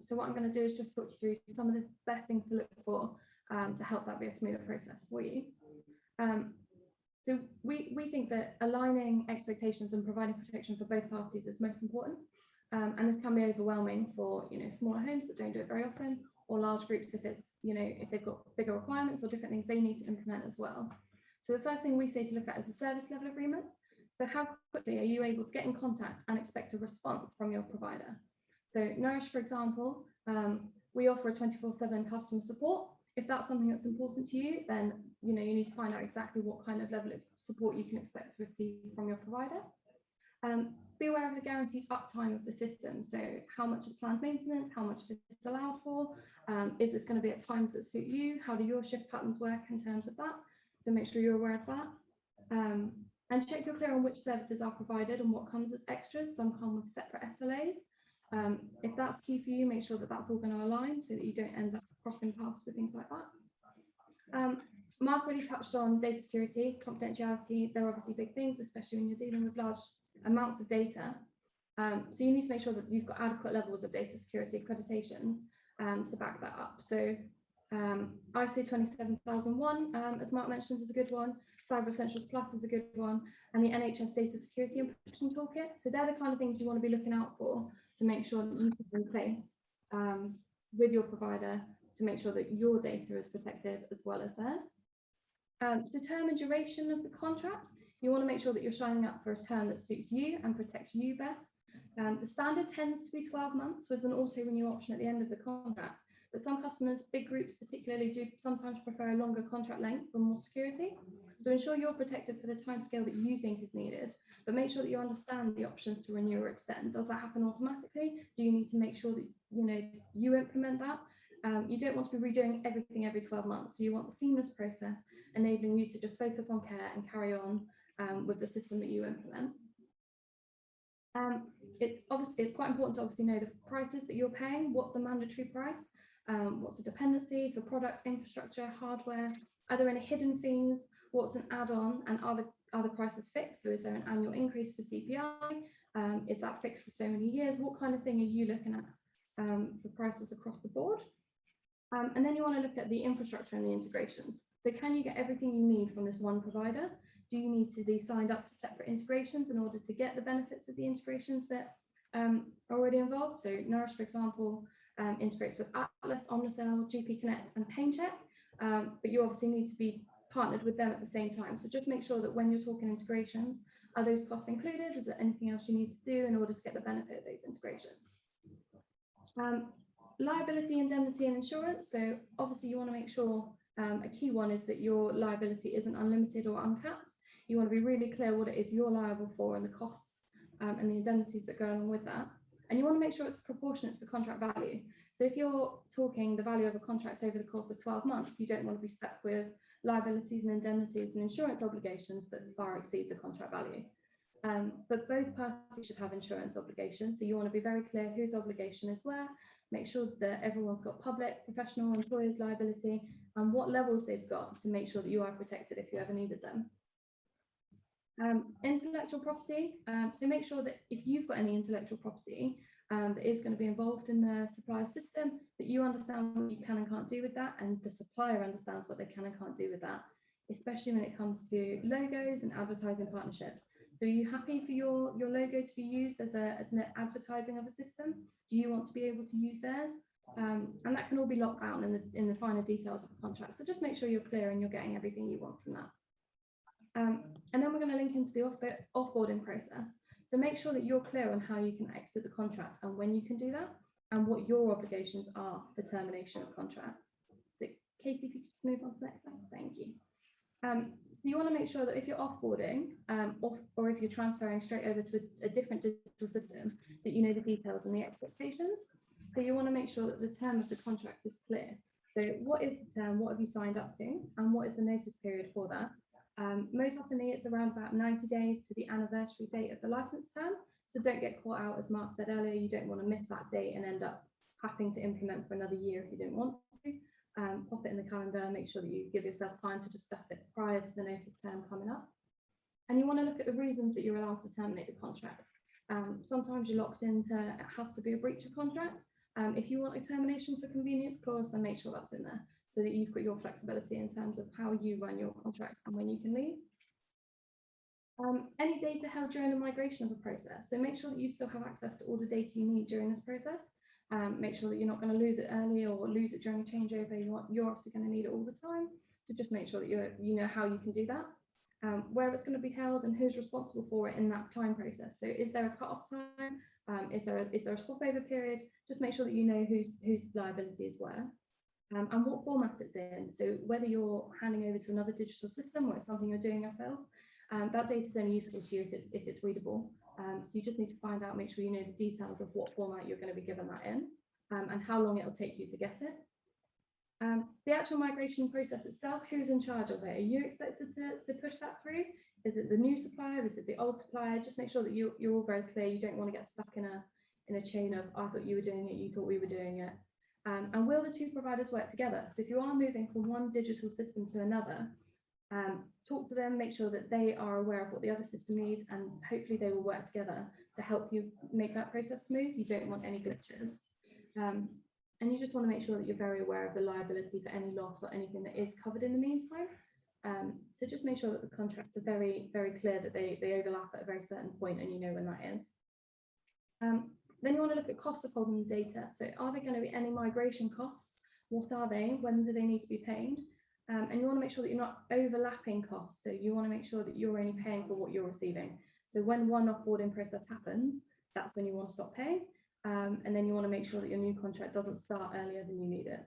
So what I'm going to do is just talk you through some of the best things to look for to help that be a smoother process for you. So we think that aligning expectations and providing protection for both parties is most important. And this can be overwhelming for smaller homes that don't do it very often, or large groups if it's if they've got bigger requirements or different things they need to implement as well. So the first thing we say to look at is the service level agreements. So how quickly are you able to get in contact and expect a response from your provider? So Nourish, for example, we offer a 24/7 customer support. If that's something that's important to you, then you need to find out exactly what kind of level of support you can expect to receive from your provider. Be aware of the guaranteed uptime of the system. So how much is planned maintenance? How much is allowed for? Is this going to be at times that suit you? How do your shift patterns work in terms of that? So make sure you're aware of that. And check you're clear on which services are provided and what comes as extras. Some come with separate SLAs. If that's key for you, make sure that that's all going to align so that you don't end up crossing paths with things like that. Mark already touched on data security, confidentiality. They're obviously big things, especially when you're dealing with large amounts of data. So you need to make sure that you've got adequate levels of data security accreditations to back that up. So ISO 27001, as Mark mentioned, is a good one. Cyber Essentials Plus is a good one, and the NHS Data Security and Protection Toolkit. So they're the kind of things you want to be looking out for to make sure that you can in place with your provider to make sure that your data is protected as well as theirs. So term and duration of the contract, you want to make sure that you're signing up for a term that suits you and protects you best. The standard tends to be 12 months with an auto renew option at the end of the contract. But some customers, big groups particularly, do sometimes prefer a longer contract length for more security. So ensure you're protected for the timescale that you think is needed, but make sure that you understand the options to renew or extend. Does that happen automatically? Do you need to make sure that you implement that? You don't want to be redoing everything every 12 months. So you want a seamless process, enabling you to just focus on care and carry on with the system that you implement. It's quite important to obviously know the prices that you're paying. What's the mandatory price? What's the dependency for product, infrastructure, hardware? Are there any hidden fees? What's an add-on, and are the prices fixed? So is there an annual increase for CPI? Is that fixed for so many years? What kind of thing are you looking at for prices across the board? And then you want to look at the infrastructure and the integrations. So can you get everything you need from this one provider? Do you need to be signed up to separate integrations in order to get the benefits of the integrations that are already involved? So Nourish, for example, integrates with Atlas, Omnicell, GP Connect, and PainCheck, but you obviously need to be partnered with them at the same time. So just make sure that when you're talking integrations, are those costs included? Is there anything else you need to do in order to get the benefit of those integrations? Liability, indemnity, and insurance. So obviously you want to make sure a key one is that your liability isn't unlimited or uncapped. You want to be really clear what it is you're liable for and the costs and the indemnities that go along with that. And you want to make sure it's proportionate to the contract value. So if you're talking the value of a contract over the course of 12 months, you don't want to be stuck with liabilities and indemnities and insurance obligations that far exceed the contract value. But both parties should have insurance obligations. So you want to be very clear whose obligation is where, make sure that everyone's got public, professional, employers liability, and what levels they've got to make sure that you are protected if you ever needed them. Intellectual property. So make sure that if you've got any intellectual property that is going to be involved in the supplier system, that you understand what you can and can't do with that, and the supplier understands what they can and can't do with that. especially when it comes to logos and advertising partnerships. So are you happy for your logo to be used as an advertising of a system? Do you want to be able to use theirs? And that can all be locked down in the finer details of the contract. So just make sure you're clear and you're getting everything you want from that. And then we're going to link into the offboarding process. So make sure that you're clear on how you can exit the contract and when you can do that, and what your obligations are for termination of contracts. So Katie, if you could just move on to the next slide. Thank you. So you want to make sure that if you're offboarding or if you're transferring straight over to a different digital system, that you know the details and the expectations. So you want to make sure that the term of the contract is clear. So what is the term, what have you signed up to, and what is the notice period for that? Most often it's around about 90 days to the anniversary date of the license term. So don't get caught out, as Mark said earlier, you don't want to miss that date and end up having to implement for another year if you didn't want to. Pop it in the calendar, make sure that you give yourself time to discuss it prior to the notice term coming up. And you want to look at the reasons that you're allowed to terminate the contract. Sometimes you're locked into, it has to be a breach of contract. If you want a termination for convenience clause, then make sure that's in there so that you've got your flexibility in terms of how you run your contracts and when you can leave. Any data held during the migration of a process. So make sure that you still have access to all the data you need during this process. Make sure that you're not going to lose it early or lose it during a changeover. You're obviously going to need it all the time. So just make sure that you know how you can do that, where it's going to be held and who's responsible for it in that time process. So is there a cut-off time? Is there a swap-over period? Just make sure that you know whose liability is where. And what format it's in. So whether you're handing over to another digital system or it's something you're doing yourself, that data is only useful to you if it's readable. So you just need to find out, make sure you know the details of what format you're going to be given that in, and how long it will take you to get it. The actual migration process itself, who's in charge of it? Are you expected to push that through? Is it the new supplier? Is it the old supplier? Just make sure that you're all very clear. You don't want to get stuck in a chain of, I thought you were doing it, you thought we were doing it. And will the two providers work together? So if you are moving from one digital system to another, talk to them, make sure that they are aware of what the other system needs, and hopefully they will work together to help you make that process smooth. You don't want any glitches. And you just want to make sure that you're very aware of the liability for any loss or anything that is covered in the meantime. So just make sure that the contracts are very, very clear that they overlap at a very certain point and you know when that is. Then you want to look at cost of holding the data. So are there going to be any migration costs? What are they? When do they need to be paid? And you want to make sure that you're not overlapping costs. So you want to make sure that you're only paying for what you're receiving. So when one offboarding process happens, that's when you want to stop paying. And then you want to make sure that your new contract doesn't start earlier than you need it.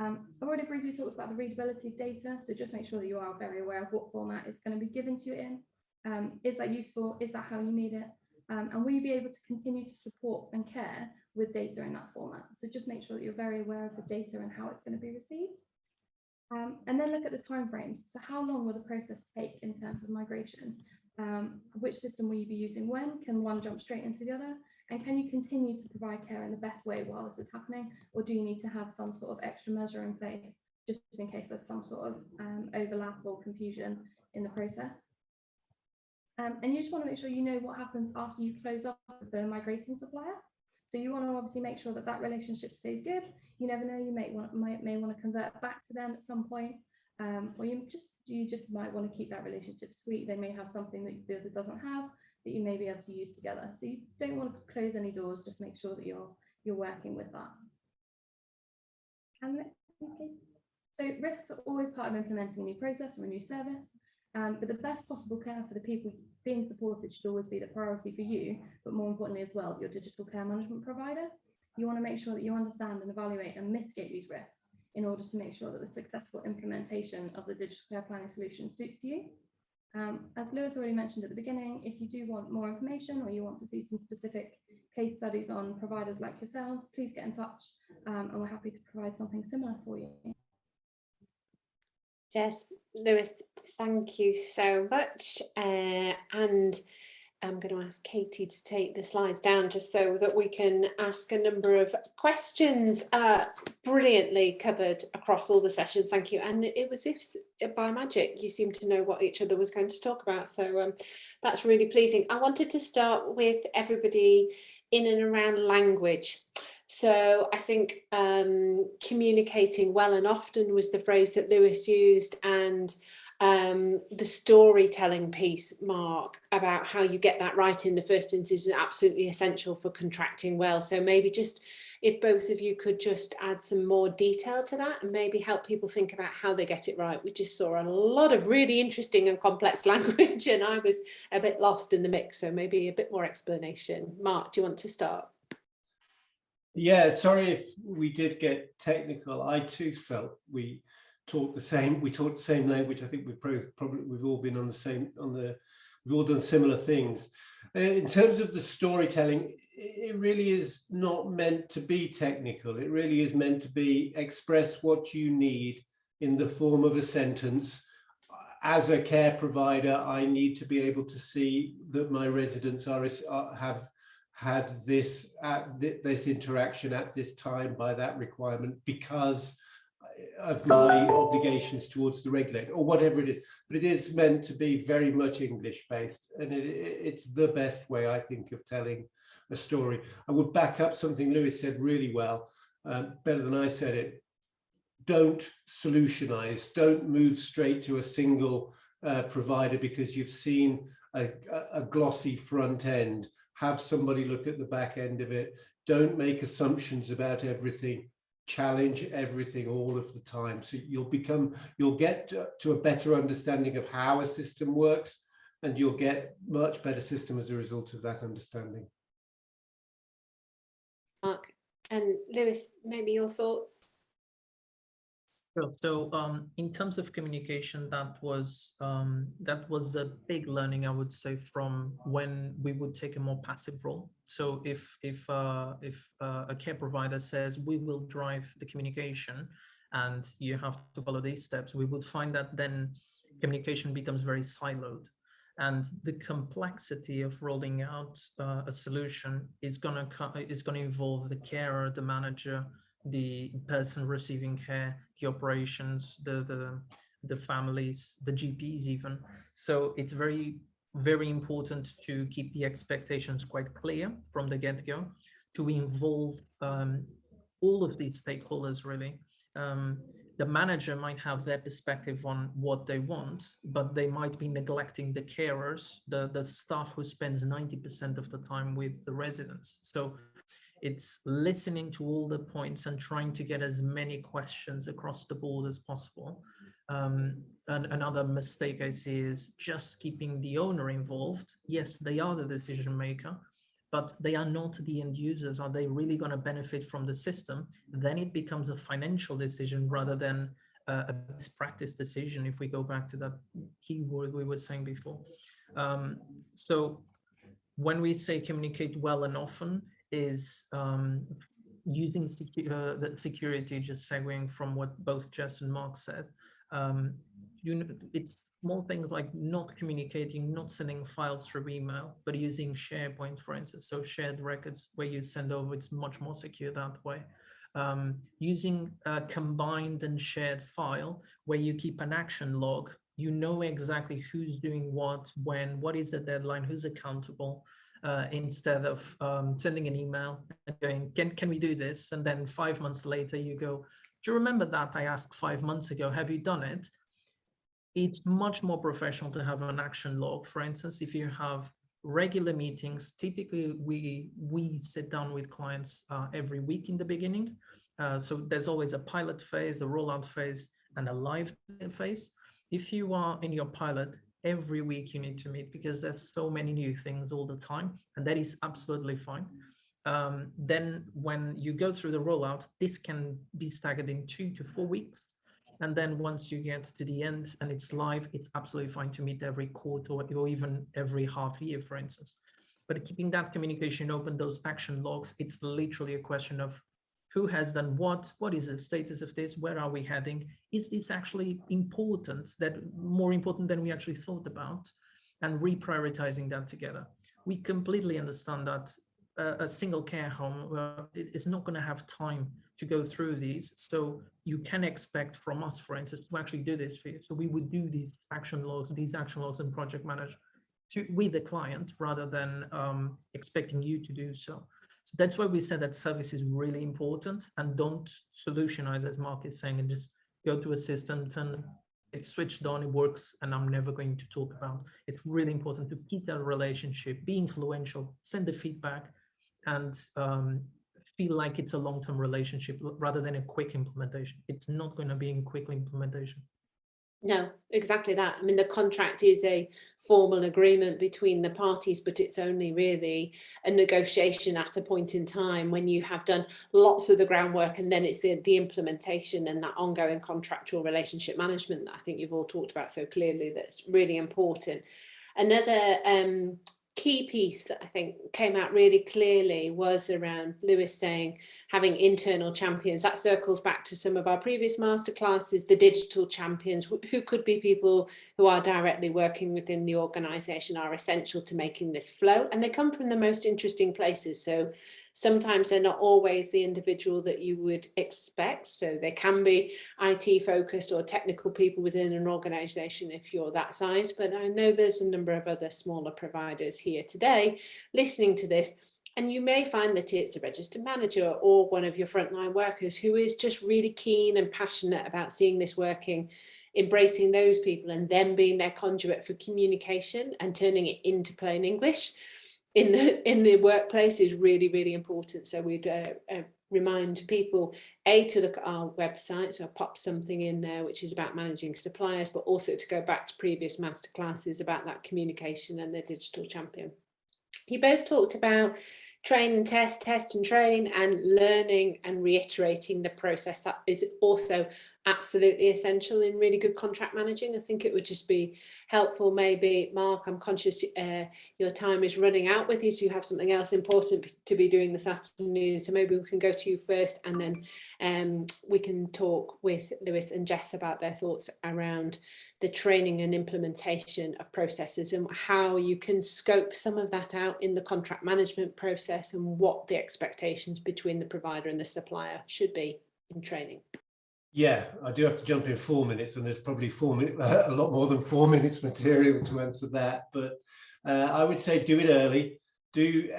I've already briefly talked about the readability of data. So just make sure that you are very aware of what format it's going to be given to you in. Is that useful? Is that how you need it? And will you be able to continue to support and care with data in that format? So just make sure that you're very aware of the data and how it's going to be received. And then look at the timeframes. So how long will the process take in terms of migration? Which system will you be using when? Can one jump straight into the other? And can you continue to provide care in the best way while this is happening? Or do you need to have some sort of extra measure in place just in case there's some sort of overlap or confusion in the process? And you just want to make sure you know what happens after you close off with the migrating supplier. So you want to obviously make sure that that relationship stays good. You never know, you may want to convert back to them at some point, or you just might want to keep that relationship sweet. They may have something that the other doesn't have that you may be able to use together. So you don't want to close any doors. Just make sure that you're working with that. And so risks are always part of implementing a new process or a new service. But the best possible care for the people being supported should always be the priority for you, but more importantly as well, your digital care management provider. You want to make sure that you understand and evaluate and mitigate these risks in order to make sure that the successful implementation of the digital care planning solution suits you. As Lewis already mentioned at the beginning, if you do want more information or you want to see some specific case studies on providers like yourselves, please get in touch, and we're happy to provide something similar for you. Jess, Lewis, thank you so much. And I'm going to ask Katie to take the slides down just so that we can ask a number of questions. Brilliantly covered across all the sessions. Thank you. And it was if by magic you seem to know what each other was going to talk about. So that's really pleasing. I wanted to start with everybody in and around language. So I think communicating well and often was the phrase that Lewis used, and the storytelling piece, Mark, about how you get that right in the first instance is absolutely essential for contracting well. So maybe just if both of you could just add some more detail to that and maybe help people think about how they get it right. We just saw a lot of really interesting and complex language and I was a bit lost in the mix. So maybe a bit more explanation. Mark, do you want to start? Yeah, sorry if we did get technical. I too felt we taught the same language. I think we've all been we've all done similar things. In terms of the storytelling, it really is not meant to be technical. It really is meant to be express what you need in the form of a sentence. As a care provider, I need to be able to see that my residents have had this interaction at this time by that requirement because of my obligations towards the regulator or whatever it is. But it is meant to be very much English based, and it's the best way, I think, of telling a story. I would back up something Lewis said really well, better than I said it. Don't solutionize, don't move straight to a single provider because you've seen a glossy front end. Have somebody look at the back end of it. Don't make assumptions about everything. Challenge everything all of the time. So you'll get to a better understanding of how a system works, and you'll get much better system as a result of that understanding. Mark and Lewis, maybe your thoughts? Sure. So in terms of communication, that was a big learning, I would say, from when we would take a more passive role. So if a care provider says we will drive the communication and you have to follow these steps, we would find that then communication becomes very siloed. And the complexity of rolling out a solution is going to involve the carer, the manager, the person receiving care, the operations, the families, the GPs even. So it's very, very important to keep the expectations quite clear from the get-go, to involve all of these stakeholders really. The manager might have their perspective on what they want, but they might be neglecting the carers, the staff who spends 90% of the time with the residents. So it's listening to all the points and trying to get as many questions across the board as possible. And another mistake I see is just keeping the owner involved. Yes, they are the decision maker, but they are not the end users. Are they really going to benefit from the system? Then it becomes a financial decision rather than a best practice decision, if we go back to that keyword we were saying before. So when we say communicate well and often, is using the security, just segueing from what both Jess and Mark said. It's small things like not communicating, not sending files through email, but using SharePoint, for instance. So shared records where you send over, it's much more secure that way. Using a combined and shared file where you keep an action log, you know exactly who's doing what, when, what is the deadline, who's accountable. Instead of sending an email and going, can we do this? And then 5 months later you go, do you remember that I asked 5 months ago, have you done it? It's much more professional to have an action log. For instance, if you have regular meetings, typically we sit down with clients every week in the beginning. So there's always a pilot phase, a rollout phase, and a live phase. If you are in your pilot, every week you need to meet because there's so many new things all the time, and that is absolutely fine. Then when you go through the rollout, this can be staggered in 2 to 4 weeks. And then once you get to the end and it's live, it's absolutely fine to meet every quarter or even every half year, for instance. But keeping that communication open, those action logs, it's literally a question of who has done what is the status of this, where are we heading, is this actually important, that more important than we actually thought about, and reprioritizing that together. We completely understand that a single care home is not going to have time to go through these, so you can expect from us, for instance, to actually do this for you. So we would do these action logs and project manage with the client rather than expecting you to do so. So that's why we said that service is really important, and don't solutionize, as Mark is saying, and just go to assistant and it's switched on, it works, and I'm never going to talk about. It's really important to keep that relationship, be influential, send the feedback, and feel like it's a long-term relationship rather than a quick implementation. It's not going to be a quick implementation. No, exactly that. I mean, the contract is a formal agreement between the parties, but it's only really a negotiation at a point in time when you have done lots of the groundwork, and then it's the implementation and that ongoing contractual relationship management that I think you've all talked about so clearly, that's really important. Another key piece that I think came out really clearly was around Lewis saying having internal champions. That circles back to some of our previous masterclasses, the digital champions, who could be people who are directly working within the organisation, are essential to making this flow, and they come from the most interesting places. So sometimes they're not always the individual that you would expect. So they can be IT focused or technical people within an organisation if you're that size. But I know there's a number of other smaller providers here today listening to this, and you may find that it's a registered manager or one of your frontline workers who is just really keen and passionate about seeing this working, embracing those people, and then being their conduit for communication and turning it into plain English in the workplace is really, really important. So we'd remind people, to look at our website. So I'll pop something in there which is about managing suppliers, but also to go back to previous masterclasses about that communication and the digital champion. You both talked about train and test and train, and learning and reiterating the process. That is also absolutely essential in really good contract managing. I think it would just be helpful, maybe, Mark, I'm conscious your time is running out with you, so you have something else important to be doing this afternoon, so maybe we can go to you first, and then we can talk with Lewis and Jess about their thoughts around the training and implementation of processes and how you can scope some of that out in the contract management process, and what the expectations between the provider and the supplier should be in training. Yeah, I do have to jump in 4 minutes, and there's probably 4 minutes, a lot more than 4 minutes material to answer that. But I would say do it early. Do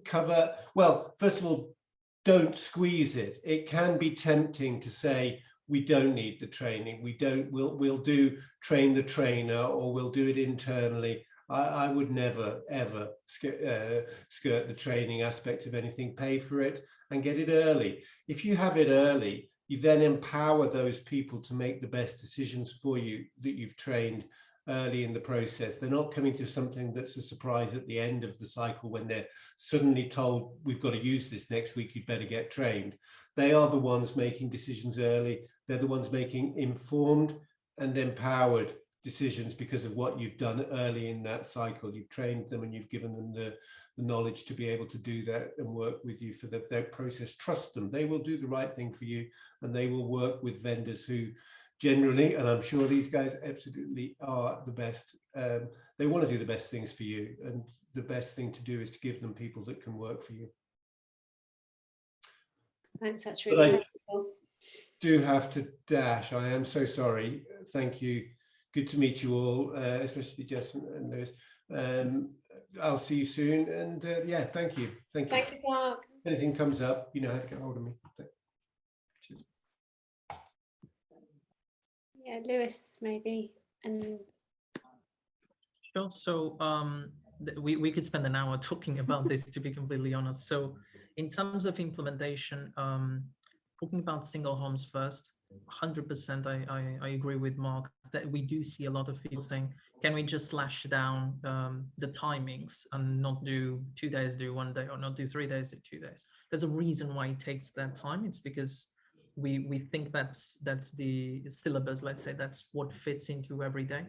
cover, well, first of all, don't squeeze it. It can be tempting to say, we don't need the training. We'll do train the trainer, or we'll do it internally. I would never, ever skirt the training aspect of anything. Pay for it and get it early. If you have it early, you then empower those people to make the best decisions for you that you've trained early in the process. They're not coming to something that's a surprise at the end of the cycle when they're suddenly told, we've got to use this next week, you'd better get trained. They are the ones making decisions early. They're the ones making informed and empowered decisions because of what you've done early in that cycle. You've trained them and you've given them the knowledge to be able to do that and work with you for their process. Trust them. They will do the right thing for you, and they will work with vendors who generally, and I'm sure these guys absolutely are the best, they want to do the best things for you, and the best thing to do is to give them people that can work for you. Thanks, that's really helpful. Do have to dash. I am so sorry. Thank you. Good to meet you all, especially Jess and Lewis. I'll see you soon, and yeah, thank you. Thank you. Thank you, Mark. If anything comes up, you know how to get hold of me. Cheers. Yeah, Lewis, maybe. And Sure. So we could spend an hour talking about this, to be completely honest. So in terms of implementation, talking about single homes first, 100% I agree with Mark that we do see a lot of people saying, can we just slash down the timings and not do 2 days, do 1 day, or not do 3 days, do 2 days? There's a reason why it takes that time. It's because we think that's the syllabus, let's say, that's what fits into every day.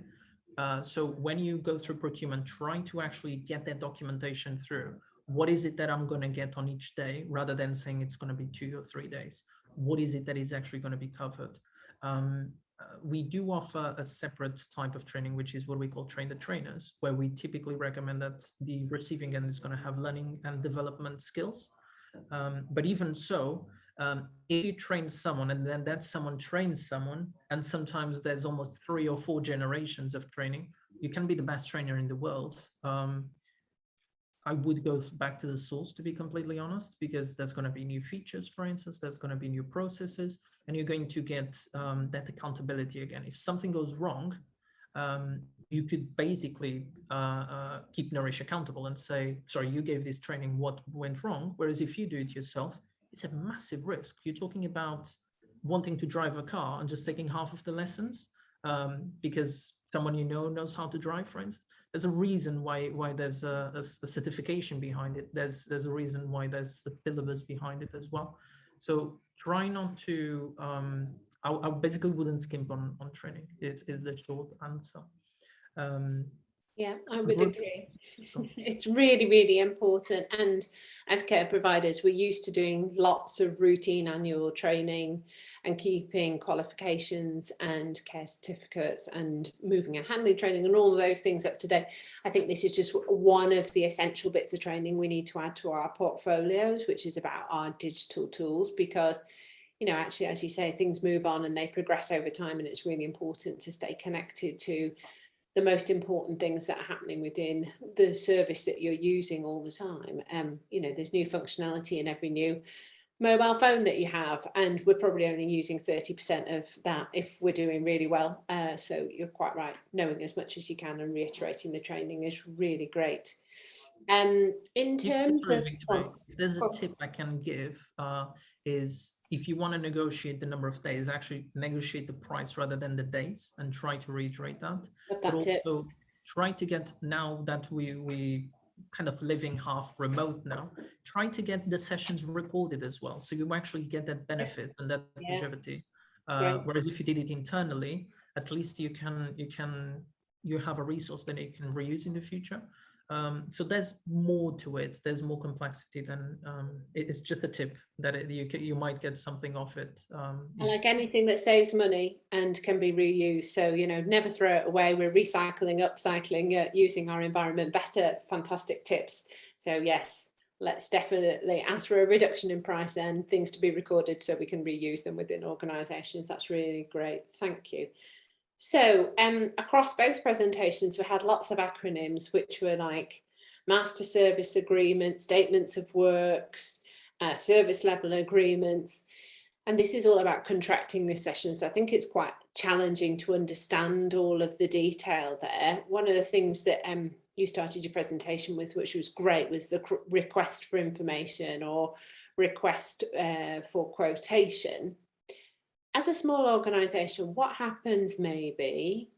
So when you go through procurement, try to actually get that documentation through. What is it that I'm going to get on each day, rather than saying it's going to be 2 or 3 days? What is it that is actually going to be covered? We do offer a separate type of training, which is what we call train the trainers, where we typically recommend that the receiving end is going to have learning and development skills. But even so, if you train someone and then that someone trains someone, and sometimes there's almost 3 or 4 generations of training, you can be the best trainer in the world. I would go back to the source, to be completely honest, because there's going to be new features, for instance, there's going to be new processes, and you're going to get that accountability again. If something goes wrong, you could basically keep Nourish accountable and say, sorry, you gave this training, what went wrong? Whereas if you do it yourself, it's a massive risk. You're talking about wanting to drive a car and just taking half of the lessons because someone you know knows how to drive, for instance. There's a reason why there's a certification behind it. There's a reason why there's the syllabus behind it as well. So try not to, I basically wouldn't skimp on training, is the short answer. Yeah, I would agree. It's really, really important. And as care providers, we're used to doing lots of routine annual training and keeping qualifications and care certificates and moving and handling training and all of those things up to date. I think this is just one of the essential bits of training we need to add to our portfolios, which is about our digital tools, because you know, actually, as you say, things move on and they progress over time, and it's really important to stay connected to the most important things that are happening within the service that you're using all the time. You know, there's new functionality in every new mobile phone that you have, and we're probably only using 30% of that if we're doing really well. So you're quite right, knowing as much as you can and reiterating the training is really great. In terms of, there's a tip I can give is if you want to negotiate the number of days, actually negotiate the price rather than the days, and try to reiterate that. But also try to get, now that we kind of living half remote now, try to get the sessions recorded as well, so you actually get that benefit and that longevity. Whereas if you did it internally, at least you have a resource that you can reuse in the future. So there's more to it. There's more complexity than it's just a tip that you might get something off it. And like anything that saves money and can be reused. So, you know, never throw it away. We're recycling, upcycling, using our environment better. Fantastic tips. So yes, let's definitely ask for a reduction in price and things to be recorded so we can reuse them within organisations. That's really great. Thank you. So across both presentations, we had lots of acronyms, which were like master service agreements, statements of works, service level agreements. And this is all about contracting this session. So I think it's quite challenging to understand all of the detail there. One of the things that you started your presentation with, which was great, was the request for information or request for quotation. As a small organisation, what happens maybe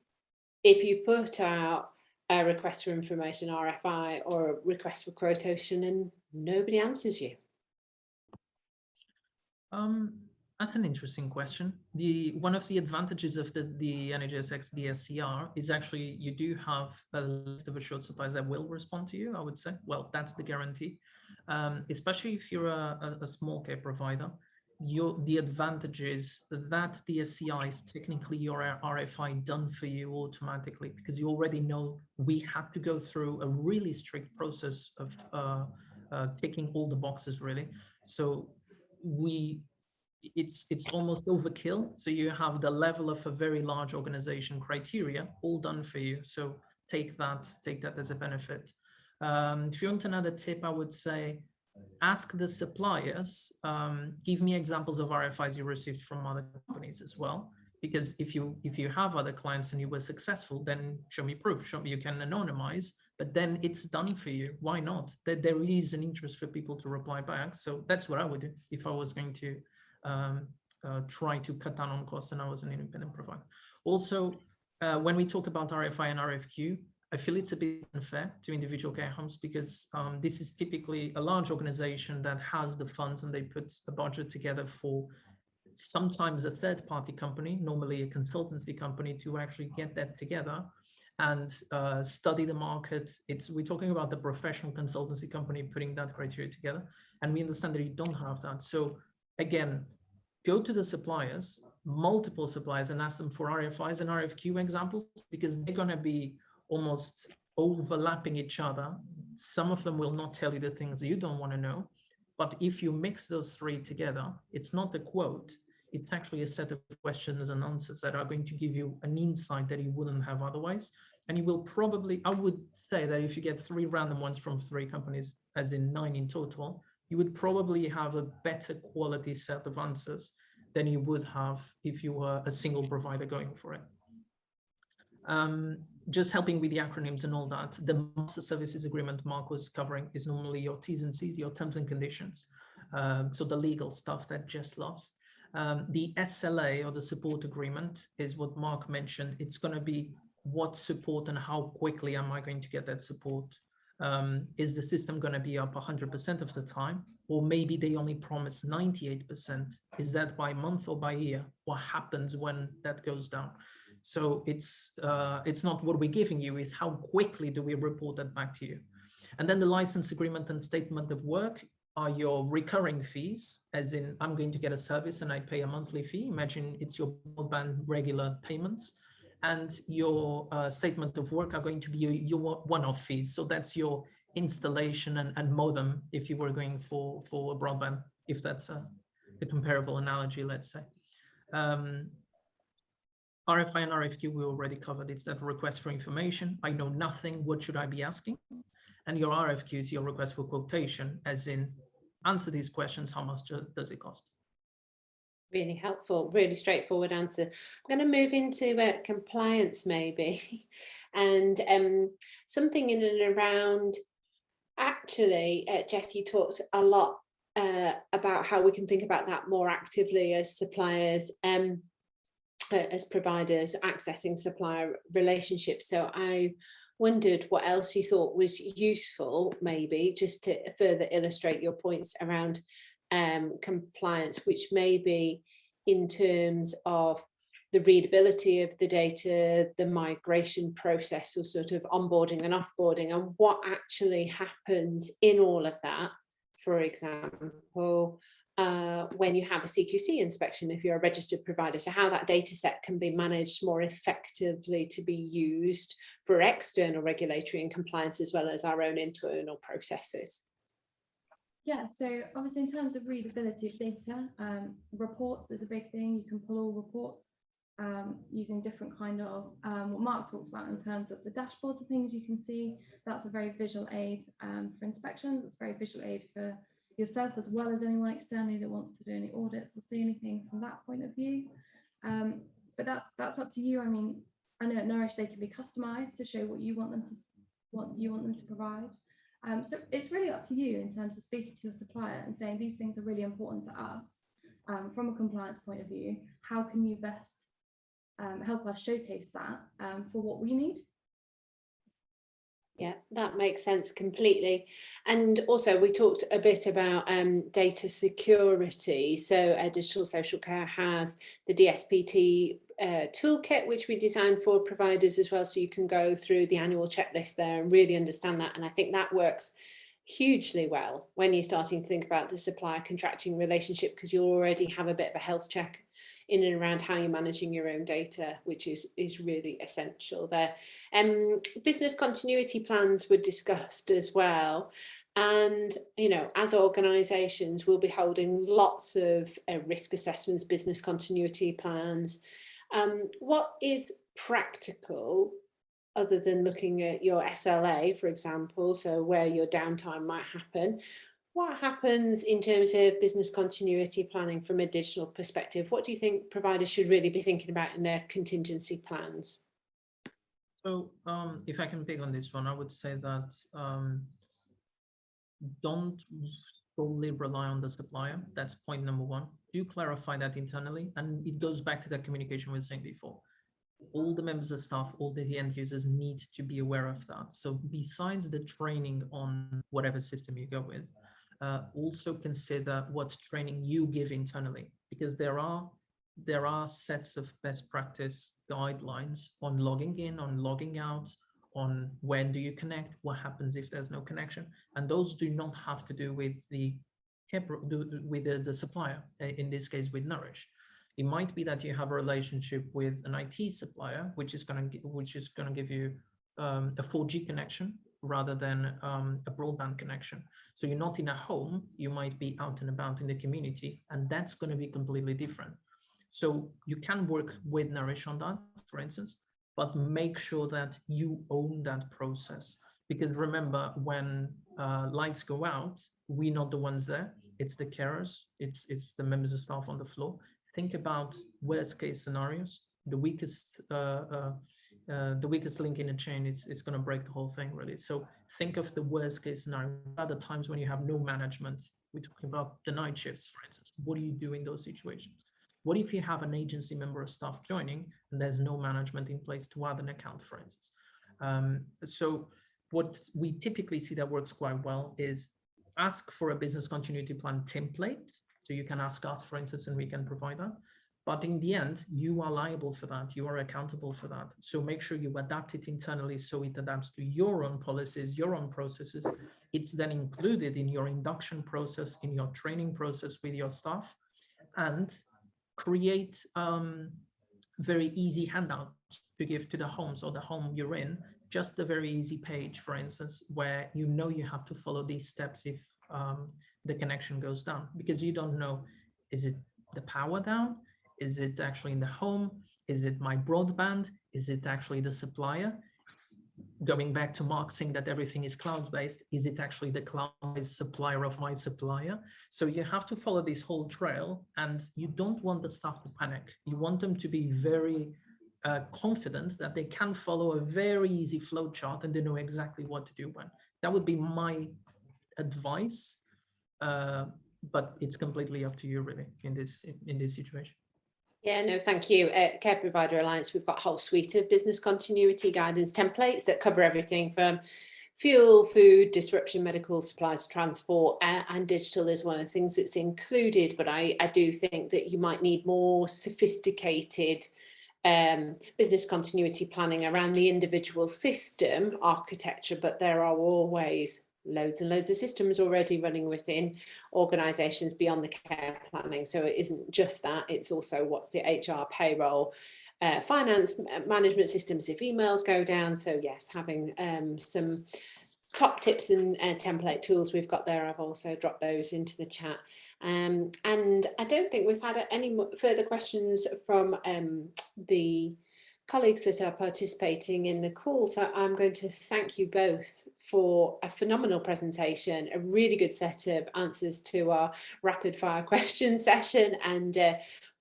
if you put out a request for information, RFI, or a request for quotation and nobody answers you? That's an interesting question. One of the advantages of the NHSX DSCR is actually you do have a list of assured suppliers that will respond to you, I would say. Well, that's the guarantee. Especially if you're a small care provider. The advantage is that the SCI is technically your RFI done for you automatically, because you already know we have to go through a really strict process of ticking all the boxes, really. So it's almost overkill. So you have the level of a very large organization criteria all done for you. So take that as a benefit. If you want another tip, I would say, ask the suppliers, give me examples of RFIs you received from other companies as well. Because if you have other clients and you were successful, then show me proof. Show me you can anonymize, but then it's done for you. Why not? There is an interest for people to reply back. So that's what I would do if I was going to try to cut down on costs and I was an independent provider. Also, when we talk about RFI and RFQ, I feel it's a bit unfair to individual care homes, because this is typically a large organization that has the funds and they put a budget together for sometimes a third-party company, normally a consultancy company, to actually get that together and study the market. We're talking about the professional consultancy company putting that criteria together, and we understand that you don't have that. So again, go to the suppliers, multiple suppliers, and ask them for RFIs and RFQ examples, because they're going to be almost overlapping each other. Some of them will not tell you the things you don't want to know, but if you mix those three together, it's not a quote, it's actually a set of questions and answers that are going to give you an insight that you wouldn't have otherwise. And you will probably, I would say that if you get 3 random ones from 3 companies, as in 9 in total, you would probably have a better quality set of answers than you would have if you were a single provider going for it. Just helping with the acronyms and all that, the Master Services Agreement Mark was covering is normally your T's and C's, your terms and conditions. So the legal stuff that Jess loves. The SLA, or the support agreement, is what Mark mentioned. It's going to be what support and how quickly am I going to get that support? Is the system going to be up 100% of the time? Or maybe they only promise 98%. Is that by month or by year? What happens when that goes down? So it's not what we're giving you, is how quickly do we report that back to you? And then the license agreement and statement of work are your recurring fees, as in I'm going to get a service and I pay a monthly fee. Imagine it's your broadband regular payments. And your statement of work are going to be your one-off fees. So that's your installation and modem if you were going for a broadband, if that's a comparable analogy, let's say. RFI and RFQ we already covered. It's that request for information. I know nothing. What should I be asking? And your RFQ is your request for quotation, as in answer these questions. How much does it cost? Really helpful, really straightforward answer. I'm going to move into compliance maybe, and something in and around, actually, Jess, you talked a lot about how we can think about that more actively as suppliers, as providers accessing supplier relationships. So I wondered what else you thought was useful, maybe just to further illustrate your points around compliance, which may be in terms of the readability of the data, the migration process, or sort of onboarding and offboarding, and what actually happens in all of that. For example, when you have a CQC inspection, if you're a registered provider, so how that data set can be managed more effectively to be used for external regulatory and compliance, as well as our own internal processes. Yeah, so obviously in terms of readability of data, reports is a big thing. You can pull all reports using different kind of, what Mark talks about in terms of the dashboards and things you can see. That's a very visual aid for inspections. It's a very visual aid for yourself, as well as anyone externally that wants to do any audits or see anything from that point of view. But that's up to you. I mean, I know at Nourish they can be customized to show what you want them to provide. So it's really up to you in terms of speaking to your supplier and saying these things are really important to us from a compliance point of view. How can you best help us showcase that for what we need? Yeah, that makes sense completely. And also we talked a bit about data security. So Digital Social Care has the DSPT toolkit, which we designed for providers as well. So you can go through the annual checklist there and really understand that. And I think that works hugely well when you're starting to think about the supplier contracting relationship, because you already have a bit of a health check in and around how you're managing your own data, which is really essential there. Business continuity plans were discussed as well. And, you know, as organisations, we'll be holding lots of risk assessments, business continuity plans. What is practical, other than looking at your SLA, for example, so where your downtime might happen? What happens in terms of business continuity planning from a digital perspective? What do you think providers should really be thinking about in their contingency plans? So if I can pick on this one, I would say that don't solely rely on the supplier. That's point number one. Do clarify that internally. And it goes back to that communication we were saying before. All the members of staff, all the end users need to be aware of that. So besides the training on whatever system you go with, also consider what training you give internally, because there are sets of best practice guidelines on logging in, on logging out, on when do you connect, what happens if there's no connection, and those do not have to do with the supplier, in this case with Nourish. It might be that you have a relationship with an IT supplier, which is going to give you a 4G connection rather than a broadband connection. So you're not in a home, you might be out and about in the community, and that's going to be completely different. So you can work with Nourish on that, for instance, but make sure that you own that process. Because remember, when lights go out, we're not the ones there. It's the carers, it's the members of staff on the floor. Think about worst case scenarios. The weakest link in a chain is going to break the whole thing, really. So think of the worst case scenario. At the times when you have no management, we're talking about the night shifts, for instance. What do you do in those situations? What if you have an agency member of staff joining and there's no management in place to add an account, for instance? So what we typically see that works quite well is ask for a business continuity plan template. So you can ask us, for instance, and we can provide that. But in the end, you are liable for that. You are accountable for that. So make sure you adapt it internally so it adapts to your own policies, your own processes. It's then included in your induction process, in your training process with your staff, and create very easy handouts to give to the homes or the home you're in. Just a very easy page, for instance, where you know you have to follow these steps if the connection goes down, because you don't know, is it the power down? Is it actually in the home? Is it my broadband? Is it actually the supplier? Going back to Mark saying that everything is cloud-based, is it actually the cloud-based supplier of my supplier? So you have to follow this whole trail, and you don't want the staff to panic. You want them to be very confident that they can follow a very easy flow chart and they know exactly what to do when. That would be my advice, but it's completely up to you, really, in this situation. Yeah, no, thank you. At Care Provider Alliance, we've got a whole suite of business continuity guidance templates that cover everything from fuel, food, disruption, medical supplies, transport, and digital is one of the things that's included. But I do think that you might need more sophisticated business continuity planning around the individual system architecture, but there are always loads and loads of systems already running within organisations beyond the care planning. So it isn't just that, it's also what's the HR, payroll, finance management systems if emails go down. So yes, having some top tips and template tools we've got there. I've also dropped those into the chat. And I don't think we've had any further questions from the colleagues that are participating in the call. So I'm going to thank you both for a phenomenal presentation, a really good set of answers to our rapid fire question session. And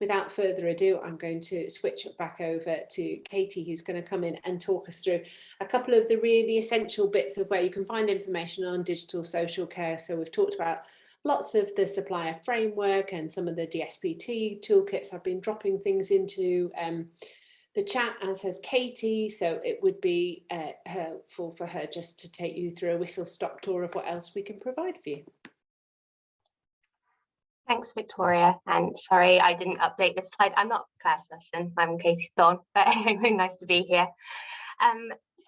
without further ado, I'm going to switch back over to Katie, who's going to come in and talk us through a couple of the really essential bits of where you can find information on digital social care. So we've talked about lots of the supplier framework and some of the DSPT toolkits. I've been dropping things into the chat, as has Katie, so it would be helpful for her just to take you through a whistle-stop tour of what else we can provide for you. Thanks, Victoria, and sorry I didn't update this slide. I'm not Claire Sutton, I'm Katie Thorne, but anyway, nice to be here.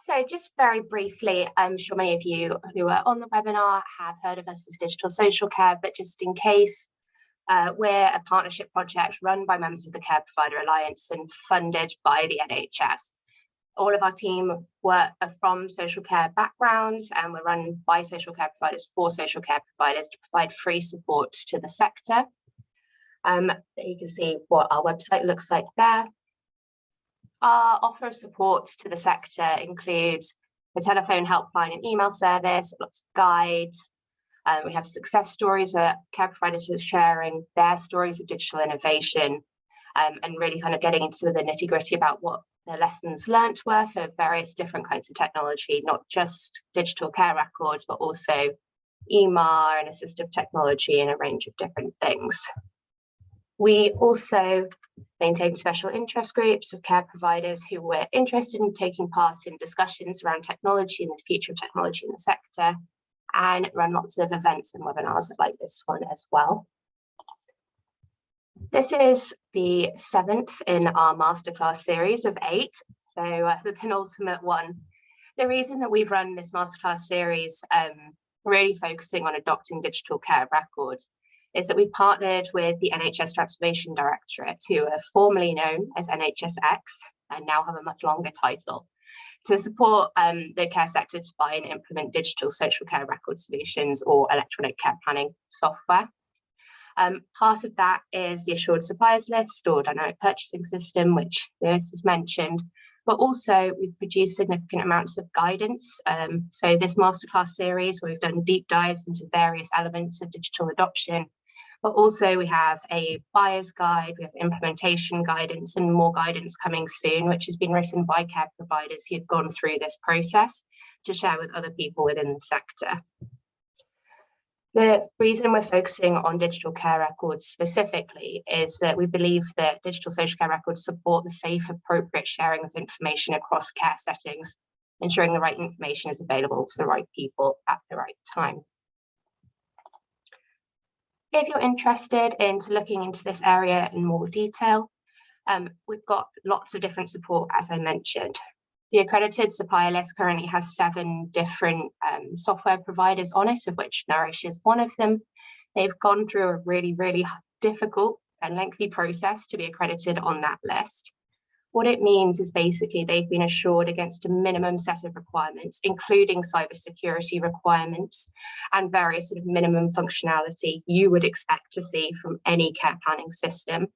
So just very briefly, I'm sure many of you who are on the webinar have heard of us as Digital Social Care, but just in case, we're a partnership project run by members of the Care Provider Alliance and funded by the NHS. All of our team are from social care backgrounds, and we're run by social care providers for social care providers to provide free support to the sector. You can see what our website looks like there. Our offer of support to the sector includes a telephone helpline and email service, lots of guides. We have success stories where care providers are sharing their stories of digital innovation, and really kind of getting into the nitty gritty about what their lessons learnt were for various different kinds of technology, not just digital care records, but also EMR and assistive technology and a range of different things. We also maintain special interest groups of care providers who were interested in taking part in discussions around technology and the future of technology in the sector, and run lots of events and webinars like this one as well. This is the 7th in our Masterclass series of 8, so the penultimate one. The reason that we've run this Masterclass series, really focusing on adopting digital care records, is that we've partnered with the NHS Transformation Directorate, who are formerly known as NHSX and now have a much longer title, to support the care sector to buy and implement digital social care record solutions or electronic care planning software. Part of that is the assured suppliers list or dynamic purchasing system, which Lewis has mentioned, but also we've produced significant amounts of guidance. So this masterclass series, we've done deep dives into various elements of digital adoption, but also we have a buyer's guide, we have implementation guidance and more guidance coming soon, which has been written by care providers who have gone through this process to share with other people within the sector. The reason we're focusing on digital care records specifically is that we believe that digital social care records support the safe, appropriate sharing of information across care settings, ensuring the right information is available to the right people at the right time. If you're interested in looking into this area in more detail, we've got lots of different support, as I mentioned. The accredited supplier list currently has 7 different software providers on it, of which Nourish is one of them. They've gone through a really, really difficult and lengthy process to be accredited on that list. What it means is basically they've been assured against a minimum set of requirements, including cybersecurity requirements and various sort of minimum functionality you would expect to see from any care planning system.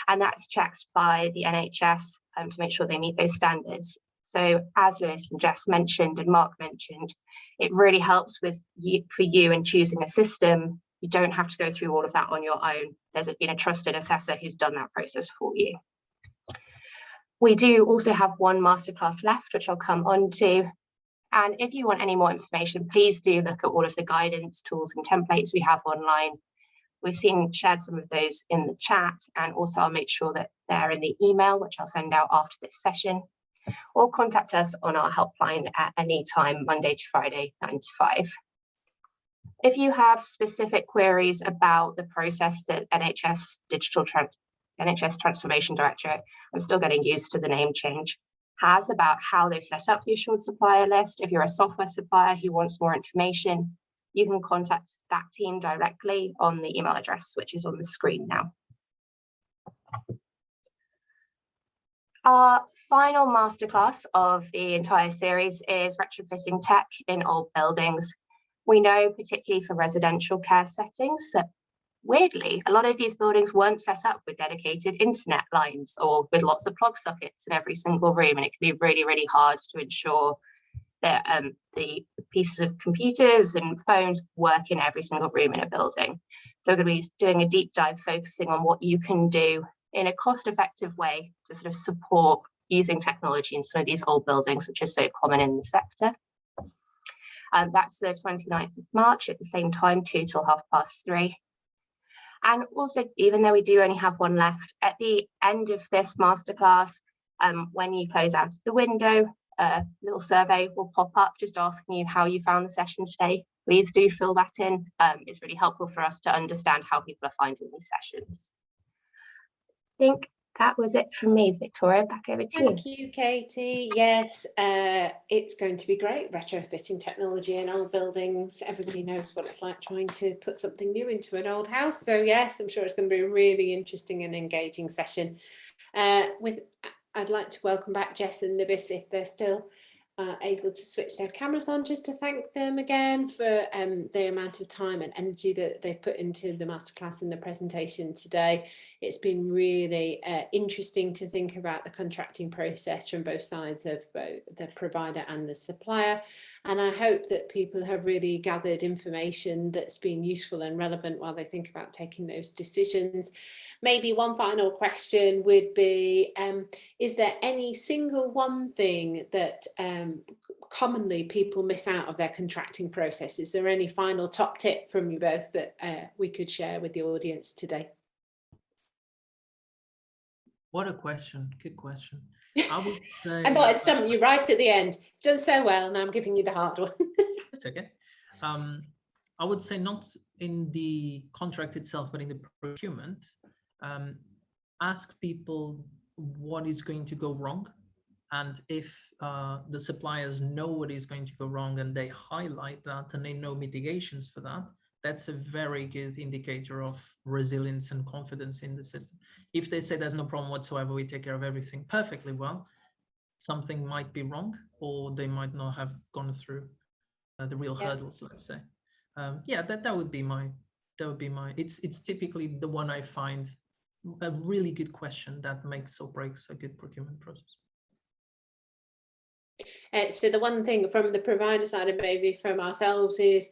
And that's checked by the NHS to make sure they meet those standards. So as Lewis and Jess mentioned and Mark mentioned, it really helps for you in choosing a system. You don't have to go through all of that on your own. There's been a trusted assessor who's done that process for you. We do also have one masterclass left, which I'll come on to. And if you want any more information, please do look at all of the guidance, tools and templates we have online. We've shared some of those in the chat, and also I'll make sure that they're in the email, which I'll send out after this session. Or contact us on our helpline at any time, Monday to Friday, 9 to 5. If you have specific queries about the process that NHS Transformation Directorate, I'm still getting used to the name change, has about how they've set up the assured supplier list, if you're a software supplier who wants more information, you can contact that team directly on the email address, which is on the screen now. Our final masterclass of the entire series is retrofitting tech in old buildings. We know, particularly for residential care settings, that weirdly, a lot of these buildings weren't set up with dedicated internet lines or with lots of plug sockets in every single room, and it can be really, really hard to ensure that the pieces of computers and phones work in every single room in a building. So we're going to be doing a deep dive focusing on what you can do in a cost-effective way to sort of support using technology in some of these old buildings, which is so common in the sector. That's the 29th of March at the same time, 2 till 3:30. And also, even though we do only have one left, at the end of this masterclass, when you close out the window, a little survey will pop up just asking you how you found the session today. Please do fill that in. It's really helpful for us to understand how people are finding these sessions. I think that was it from me. Victoria, back over to you. Thank you, Katie. Yes, it's going to be great, retrofitting technology in old buildings. Everybody knows what it's like trying to put something new into an old house. So yes, I'm sure it's going to be a really interesting and engaging session. I'd like to welcome back Jess and Lewis if they're still able to switch their cameras on, just to thank them again for the amount of time and energy that they've put into the masterclass and the presentation today. It's been really interesting to think about the contracting process from both sides of both the provider and the supplier. And I hope that people have really gathered information that's been useful and relevant while they think about taking those decisions. Maybe one final question would be, is there any single one thing that commonly people miss out of their contracting process? Is there any final top tip from you both that we could share with the audience today? What a question. Good question. I would say, I thought I'd stump you right at the end. You've done so well, now I'm giving you the hard one. That's okay. I would say not in the contract itself, but in the procurement. Ask people what is going to go wrong. And if the suppliers know what is going to go wrong and they highlight that and they know mitigations for that, that's a very good indicator of resilience and confidence in the system. If they say there's no problem whatsoever, we take care of everything perfectly well, something might be wrong, or they might not have gone through the real hurdles, let's say. Yeah, that would be my, it's typically the one I find a really good question that makes or breaks a good procurement process. So the one thing from the provider side and maybe from ourselves is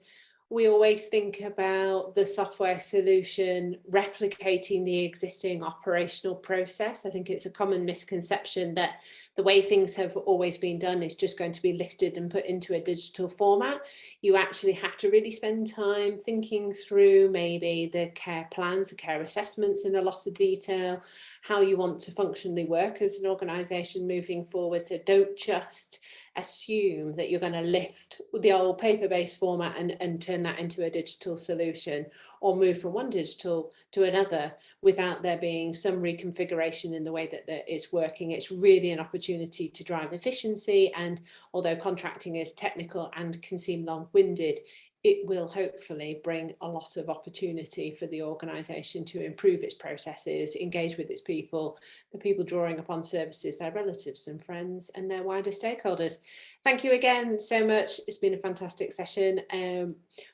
we always think about the software solution replicating the existing operational process. I think it's a common misconception that the way things have always been done is just going to be lifted and put into a digital format. You actually have to really spend time thinking through maybe the care plans, the care assessments in a lot of detail, how you want to functionally work as an organisation moving forward. So don't just assume that you're going to lift the old paper-based format and turn that into a digital solution, or move from one digital to another without there being some reconfiguration in the way that it's working. It's really an opportunity to drive efficiency, and although contracting is technical and can seem long-winded, it will hopefully bring a lot of opportunity for the organisation to improve its processes, engage with its people, the people drawing upon services, their relatives and friends, and their wider stakeholders. Thank you again so much. It's been a fantastic session.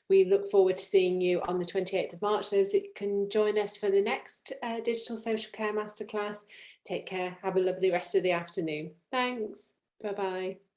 We look forward to seeing you on the 28th of March. Those that can join us for the next Digital Social Care Masterclass. Take care. Have a lovely rest of the afternoon. Thanks. Bye-bye.